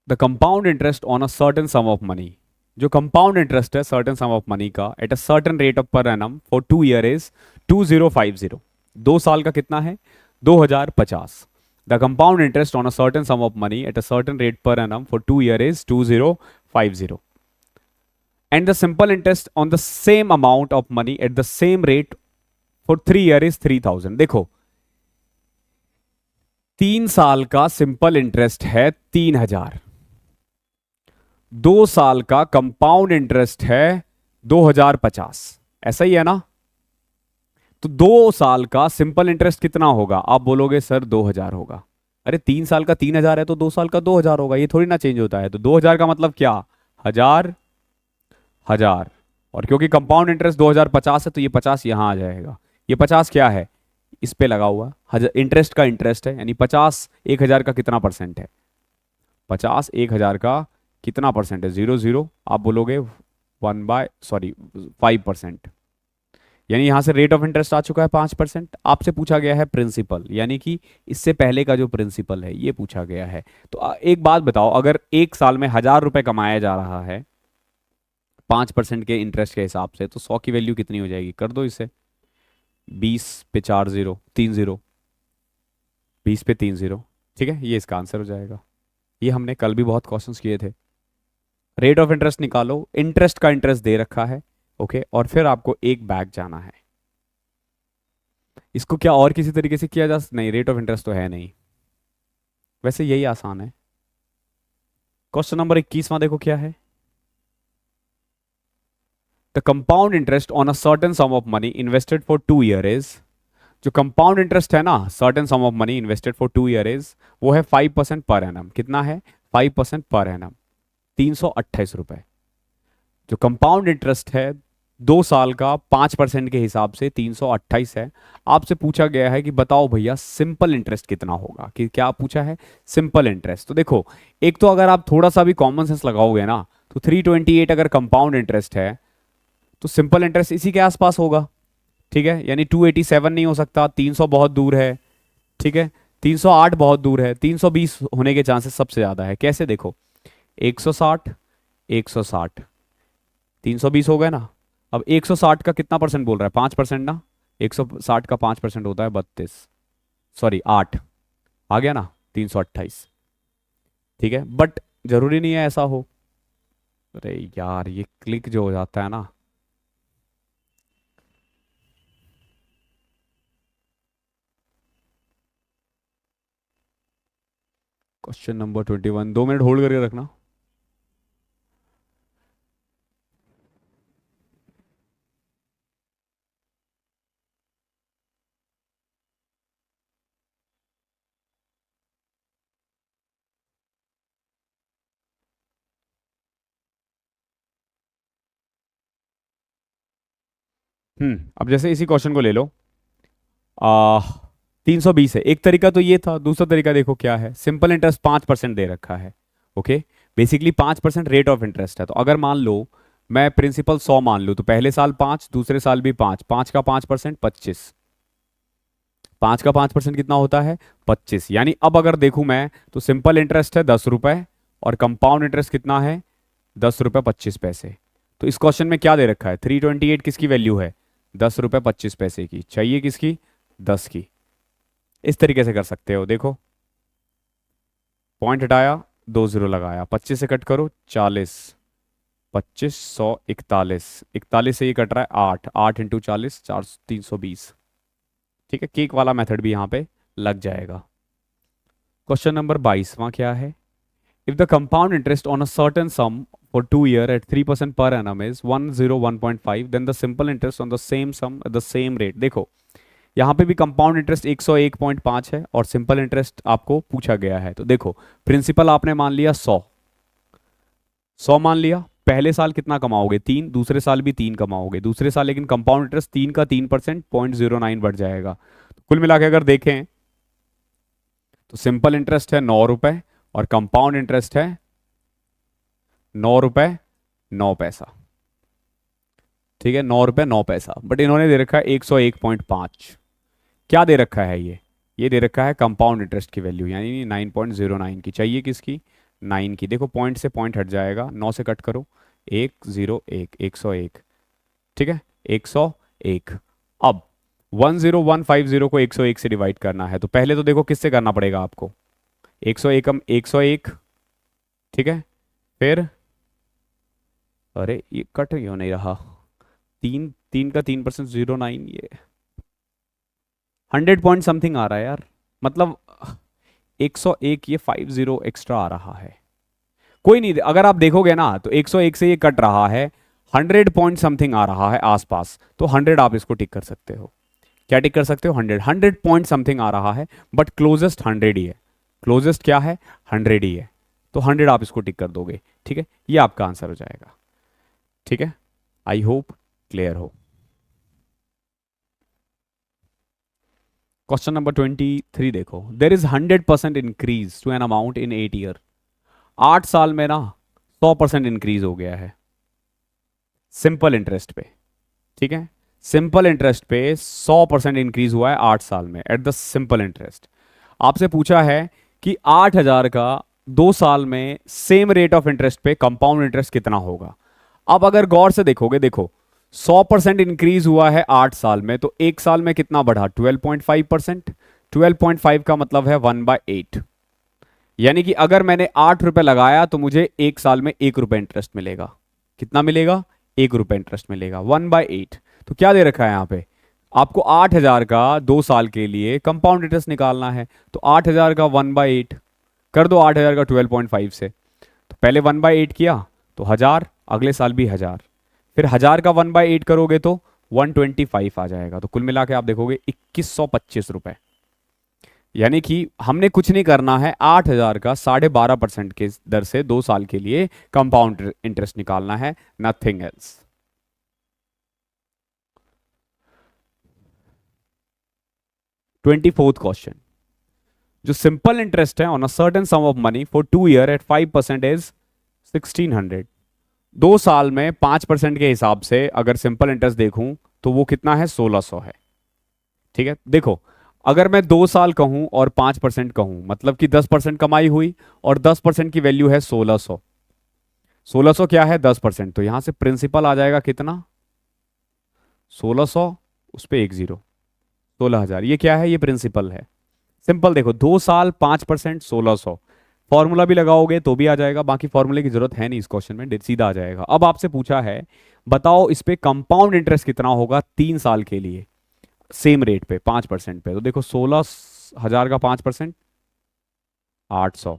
the compound interest on a certain sum of money, जो कंपाउंड इंटरेस्ट है सर्टेन सम ऑफ मनी का at a certain rate of per annum for 2 year is 2050। 2 साल का कितना है 2050। The compound interest on a certain sum of money at a certain rate per annum for 2 year is 2050 and the simple interest on the same amount of money eight the same rate for 3 year is 3000। देखो 3 साल का simple interest है 3000, 2 साल का compound interest है 2050, ऐसा ही है ना। तो 2 साल का सिंपल इंटरेस्ट कितना होगा, आप बोलोगे सर 2000 होगा। अरे 3 साल का 3000 है तो 2 साल का 2000 होगा, ये थोड़ी ना चेंज होता है। तो 2000 का मतलब क्या, 1000 1000, और क्योंकि कंपाउंड इंटरेस्ट 2050 है तो ये 50 यहां आ जाएगा। ये 50 क्या है, इस पे लगा हुआ इंटरेस्ट का इंटरेस्ट है, यानी 50 1000 का कितना परसेंट है, 50 1000 का कितना परसेंट है, 0 आप बोलोगे 5%, यानी यहां से रेट ऑफ इंटरेस्ट आ चुका है 5%। आपसे पूछा गया है प्रिंसिपल, यानी कि इससे पहले का जो प्रिंसिपल है ये पूछा गया है। तो एक बात बताओ, अगर 1 साल में 1000 रुपए कमाया जा रहा है 5% के इंटरेस्ट के हिसाब से, तो 100 की वैल्यू कितनी हो जाएगी, कर दो इसे, 20 पे 4 0 3 0, 20 पे 3 0, ठीक है, ये इसका आंसर हो जाएगा। ये हमने कल भी बहुत क्वेश्चंस किए थे। रेट ऑफ इंटरेस्ट निकालो, इंटरेस्ट का इंटरेस्ट दे रखा है, ओके, और फिर आपको एक बैक जाना है। इसको क्या और किसी तरीके से किया जा, नहीं रेट ऑफ इंटरेस्ट तो है नहीं, वैसे यही आसान है। क्वेश्चन नंबर 21वां देखो क्या है, the compound interest on a certain sum of money invested for 2 year is, जो कंपाउंड इंटरेस्ट है ना certain sum of money invested for 2 year is, वो है 5% पर एनम। कितना है 5% पर एनम, 328 रुपए। जो कंपाउंड इंटरेस्ट है 2 साल का 5% के हिसाब से 328 है। आपसे पूछा गया है कि बताओ भैया सिंपल इंटरेस्ट कितना होगा, कि क्या पूछा है सिंपल इंटरेस्ट। तो देखो एक तो अगर आप थोड़ा सा भी कॉमन सेंस लगाओगे ना, तो 328 अगर कंपाउंड इंटरेस्ट है तो सिंपल इंटरेस्ट इसी के आसपास होगा, ठीक है, यानी 287 नहीं हो सकता, 300 बहुत दूर है, ठीक है, 308 बहुत दूर है, 320 होने के चांसेस सबसे ज्यादा है। कैसे देखो 160 160 320 हो गए ना। अब 160 का कितना परसेंट बोल रहा है, 5% ना, 160 का 5% होता है 32, सॉरी 8, आ गया ना 328, ठीक है, बट जरूरी नहीं है ऐसा हो। अरे यार ये क्लिक जो हो जाता है ना, क्वेश्चन नंबर 21, 2 मिनट होल्ड करके रखना। अब जैसे इसी क्वेश्चन को ले लो, आ 320 है, एक तरीका तो ये था, दूसरा तरीका देखो क्या है, सिंपल इंटरेस्ट 5% दे रखा है, okay, basically 5% rate of interest है। तो अगर मान लो मैं प्रिंसिपल 100 मान लूँ, तो पहले साल 5, दूसरे साल भी 5, 5 का 5% 25, 5 का 5% कितना होता है 25, यानी अब अगर देखूं मैं तो सिंपल इंटरेस्ट है 10 रुपए और कंपाउंड इंटरेस्ट कितना है 10 रुपए 25 पैसे। तो इस क्वेश्चन में क्या दे रखा है 328 किसकी वैल्यू है 10 रुपए 25 पैसे की, चाहिए किसकी 10 की। इस तरीके से कर सकते हो। देखो पॉइंट हटाया, 2 जीरो लगाया, 25 से कट करो 40, 25, 100, 41, 41 से ये कट रहा है 8, 8 × 40, 320। ठीक है, केक वाला मेथड भी यहाँ पे लग जाएगा। क्वेश्चन नंबर 22वां क्या है? If the compound interest on a certain some for 2 year at 3% per annum is 101.5, then the simple interest on the same sum at the same rate। देखो यहाँ पे भी कंपाउंड इंटरेस्ट 101.5 है और सिंपल इंटरेस्ट आपको पूछा गया है। तो देखो प्रिंसिपल आपने मान लिया 100, 100 मान लिया। पहले साल कितना कमाओगे? 3, दूसरे साल भी 3 कमाओगे, दूसरे साल लेकिन कंपाउंड इंटरेस्ट 3 का 3% 0.09 बढ़ जाएगा। तो कुल मिला के अगर देखें तो सिंपल इंटरेस्ट है 9 रुपए और कंपाउंड इंटरेस्ट है 9 रुपए 9 पैसा। ठीक है, 9 रुपए 9 पैसा, बट इन्होंने दे रखा है 101.5। क्या दे रखा है ये दे रखा है कंपाउंड इंटरेस्ट की वैल्यू, यानी 9.09 की चाहिए। किसकी? 9 की। देखो पॉइंट से पॉइंट हट जाएगा, 9 से कट करो 101, 101। ठीक है, 101। अब 10150 को 101 से डिवाइड करना है, तो पहले तो देखो किससे करना पड़ेगा आपको? 101 101। ठीक है, फिर अरे ये कट क्यों नहीं रहा? 3 का 3% 09, ये 100 पॉइंट समथिंग आ रहा है यार, मतलब 101, ये 50 एक्स्ट्रा आ रहा है। कोई नहीं, अगर आप देखोगे ना तो 101 से ये कट रहा है, 100 पॉइंट समथिंग आ रहा है आसपास, तो 100 आप इसको टिक कर सकते हो। क्या टिक कर सकते हो? 100 पॉइंट समथिंग आ रहा है, बट क्लोजेस्ट 100 ही है। क्लोजेस्ट क्या है? 100 ही है, तो 100 आप इसको टिक कर दोगे। ठीक है, ये आपका आंसर हो जाएगा। ठीक है, आई होप क्लियर हो। क्वेश्चन नंबर 23 देखो, there is 100% increase to an amount in 8 year। 8 साल में ना 100% इंक्रीज हो गया है सिंपल इंटरेस्ट पे। ठीक है, सिंपल इंटरेस्ट पे 100% इंक्रीज हुआ है 8 साल में एट द सिंपल इंटरेस्ट। आपसे पूछा है कि 8,000 का 2 साल में सेम रेट ऑफ इंटरेस्ट पे कंपाउंड इंटरेस्ट कितना होगा। अब अगर गौर से देखोगे, देखो 100% इंक्रीज हुआ है 8 साल में, तो एक साल में कितना बढ़ा? 12.5%। 12.5 का मतलब है 1/8, यानी कि अगर मैंने 8 रुपए लगाया तो मुझे एक साल में 1 रुपए इंटरेस्ट मिलेगा। कितना मिलेगा? 1 रुपए इंटरेस्ट मिलेगा, 1/8। तो क्या दे रखा है यहाँ पे? आपको 8,000 का 2 साल के लिए कंपाउंड इंटरेस्ट निकालना है, तो 8,000 का 1/8 कर दो, 8,000 का 12.5 से। तो पहले 1/8 किया तो 1,000, अगले साल भी 1,000, फिर 1,000 का 1/8 करोगे तो 125 आ जाएगा। तो कुल मिला के आप देखोगे 2,125 रुपए। यानी कि हमने कुछ नहीं करना है, 8,000 का 12.5% के दर से 2 साल के लिए कंपाउंड इंटरेस्ट निकालना है, nothing else. Twenty fourth question, जो सिंपल इंटरेस्ट है on a certain sum of money for 2 year at 5% is 1,600। 2 साल में 5% के हिसाब से अगर सिंपल इंटरेस्ट देखूं तो वो कितना है? 1,600 है। ठीक है, देखो अगर मैं 2 साल कहूं और 5% कहूं, मतलब कि 10% कमाई हुई और 10% की वैल्यू है 1,600। 1,600 क्या है? 10%, तो यहां से प्रिंसिपल आ जाएगा कितना? 1,600 उस पे 1 0, 16,000। ये क्या है? ये प्रिंसिपल है। सिंपल देखो, 2 साल 5% 1,600, फॉर्मूला भी लगाओगे तो भी आ जाएगा, बाकी फॉर्मूले की जरूरत है नहीं इस क्वेश्चन में, सीधा आ जाएगा। अब आपसे पूछा है बताओ इस पे कंपाउंड इंटरेस्ट कितना होगा 3 साल के लिए सेम रेट पे 5% पे। तो देखो 16,000 का 5% 800,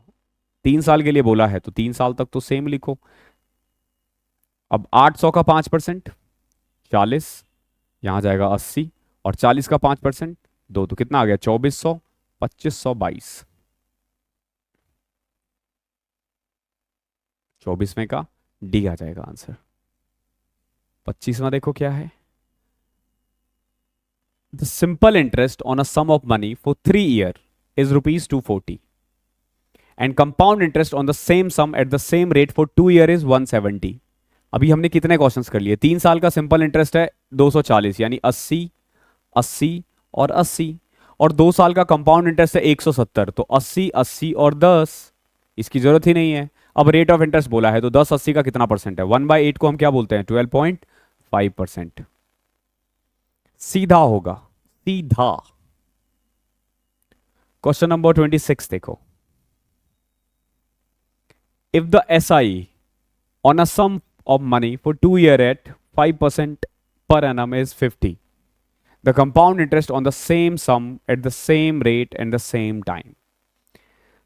3 साल के लिए बोला है तो 3 साल तक तो सेम लिखो। अब 800 का 5% 40, यहां जाएगा 80, और 40 का 5% 2, तो कितना आ गया? 2,400, 2,522। 24वें का डी आ जाएगा आंसर। 25वां देखो क्या है? The simple interest on a sum of money for 3 year is ₹240 and compound interest on the same sum at the same rate for 2 year is 170। अभी हमने कितने क्वेश्चंस कर लिए? 3 साल का सिंपल इंटरेस्ट है 240, यानी 80, 80 और 80, और 2 साल का कंपाउंड इंटरेस्ट है 170, तो 80, 80 और 10, इसकी जरूरत ही नहीं है। अब रेट ऑफ इंटरेस्ट बोला है तो 10 80 का कितना परसेंट है? 1/8 को हम क्या बोलते हैं? 12.5%। सीधा होगा, सीधा। क्वेश्चन नंबर 26 देखो, if the SI on a sum of money for 2 year at 5% per annum is 50, the compound interest on the same sum at the same rate and the same time.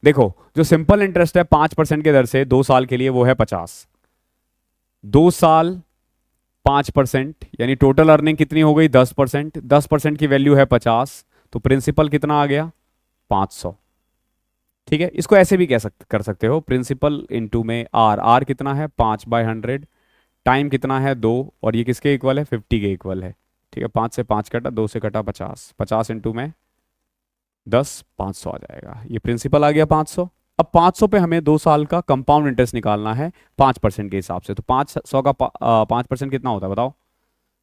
देखो, जो simple interest है 5% के दर से 2 साल के लिए, वो है 50। 2 साल 5%, यानी टोटल अर्निंग कितनी हो गई 10%। 10% की वैल्यू है 50, तो प्रिंसिपल कितना आ गया 500। ठीक है, इसको ऐसे भी कर सकते हो, प्रिंसिपल इनटू में आर कितना है 5/100, टाइम कितना है 2, और ये किसके इक्वल है 50 के इक्वल है। ठीक है, 5 से 5 कटा, 2 से कटा 50, 50 इंटू में 10, 500 आ जाएगा। ये प्रिंसिपल आ गया 500। अब 500 पे हमें 2 साल का कंपाउंड इंटरेस्ट निकालना है 5% के हिसाब से। तो 500 का 5% कितना होता है बताओ?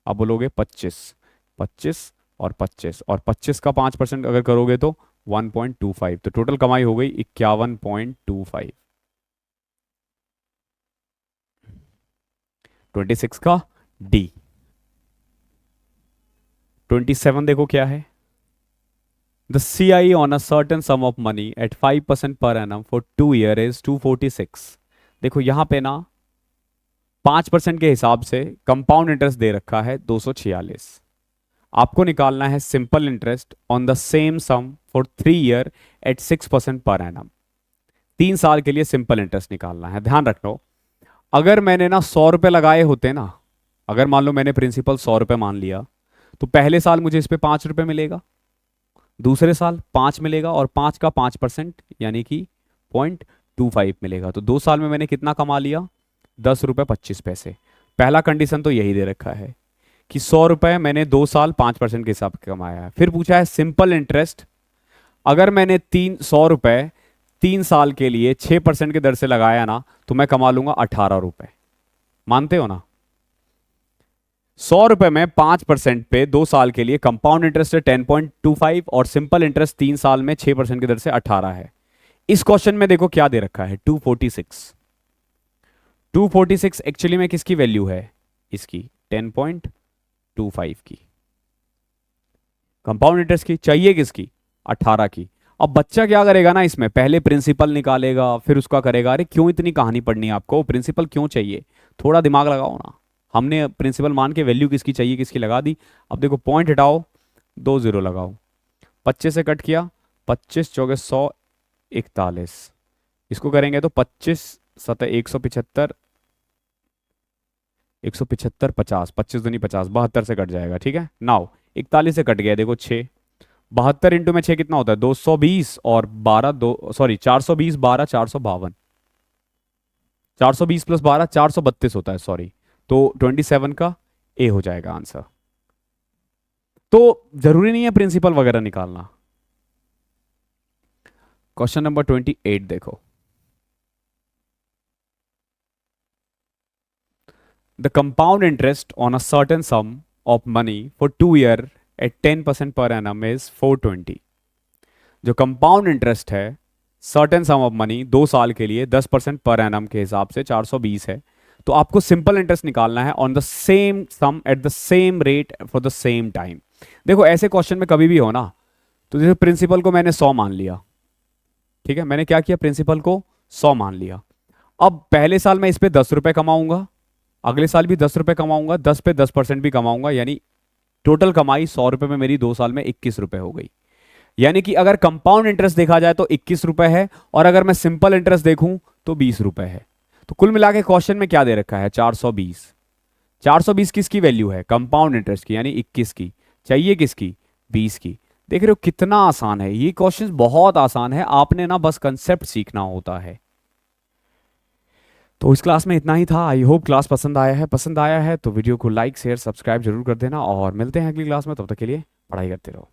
आप बोलोगे 25, 25 और 25, और 25 का 5% अगर करोगे तो 1.25। तो टोटल कमाई हो गई 51.25। 26 का डी। 27 देखो क्या है, the CI on a certain sum of money at 5% per annum for 2 year is 246। देखो यहां पे ना 5% के हिसाब से कंपाउंड इंटरेस्ट दे रखा है 246। आपको निकालना है simple interest on the same sum for 3 year at 6% per annum. 3 साल के लिए सिंपल इंटरेस्ट निकालना है। ध्यान रखो, अगर मैंने ना 100 रुपए लगाए होते ना, अगर मान लो मैंने प्रिंसिपल 100 रुपए मान लिया, तो पहले साल मुझे इस पे 5 रुपए मिलेगा, दूसरे साल 5 मिलेगा, और 5 का 5% यानी कि 0.25 मिलेगा। तो 2 साल में मैंने कितना कमा लिया 10 रुपए 25 पैसे। पहला कंडीशन तो यही दे रखा है कि 100 रुपए मैंने 2 साल 5% के हिसाब से कमाया है। फिर पूछा है सिंपल इंटरेस्ट, अगर मैंने 100 रुपए 3 साल के लिए 6% के दर से लगाया ना, तो मैं कमा लूंगा 18 रुपए। मानते हो ना? 100 रुपए में 5% पे 2 साल के लिए कंपाउंड इंटरेस्ट है 10.25, और सिंपल इंटरेस्ट 3 साल में 6% की दर से 18 है। इस क्वेश्चन में देखो क्या दे रखा है 246। 246 एक्चुअली में किसकी वैल्यू है? इसकी 10.25 की। कंपाउंड इंटरेस्ट की चाहिए किसकी? 18 की। अब बच्चा क्या करेगा ना, इसमें पहले प्रिंसिपल निकालेगा फिर उसका करेगा। अरे क्यों इतनी कहानी पढ़नी है आपको? प्रिंसिपल क्यों चाहिए? थोड़ा दिमाग लगाओ ना। हमने प्रिंसिपल मान के वैल्यू किसकी चाहिए किसकी लगा दी। अब देखो पॉइंट हटाओ, 2 0 लगाओ, 25 से कट किया, 25 चौके 100 41। इसको करेंगे तो 25 सतह 175, 175 50, 25 दूनी 50, 72 से कट जाएगा। ठीक है, नाउ 41 से कट गया, देखो 6, 72 इंटू में 6 कितना होता है 220, और 12 420 12 452, 420 प्लस 12 432 होता है, सॉरी। तो 27 का ए हो जाएगा आंसर। तो जरूरी नहीं है प्रिंसिपल वगैरह निकालना। क्वेश्चन नंबर 28 देखो, the compound interest on a certain sum of money for 2 year at 10% per annum is 420। जो कंपाउंड इंटरेस्ट है सर्टेन सम ऑफ मनी 2 साल के लिए 10% पर एनम के हिसाब से 420 है। तो आपको सिंपल इंटरेस्ट निकालना है on the same sum at the same rate for the same time. देखो ऐसे क्वेश्चन में कभी भी हो ना, तो जैसे प्रिंसिपल को मैंने 100 मान लिया, ठीक है, मैंने क्या किया प्रिंसिपल को 100 मान लिया। अब पहले साल मैं इस पे 10 रुपए कमाऊंगा, अगले साल भी 10 रुपए कमाऊंगा, 10 पे 10% भी कमाऊंगा, यानी टोटल कमाई 100 रुपए में मेरी 2 साल में 21 रुपए हो गई। यानी कि अगर कंपाउंड इंटरेस्ट देखा जाए तो 21 रुपए है, और अगर मैं सिंपल इंटरेस्ट देखूं तो 20 रुपए है। तो कुल मिला के क्वेश्चन में क्या दे रखा है 420। 420 किसकी वैल्यू है? कंपाउंड इंटरेस्ट की, यानी 21 की। चाहिए किसकी? 20 की। देख रहे हो कितना आसान है ये क्वेश्चन, बहुत आसान है, आपने ना बस कंसेप्ट सीखना होता है। तो इस क्लास में इतना ही था। आई होप क्लास पसंद आया है। पसंद आया है तो वीडियो को लाइक शेयर सब्सक्राइब जरूर कर देना, और मिलते हैं अगली क्लास में। तब तक के लिए पढ़ाई करते रहो।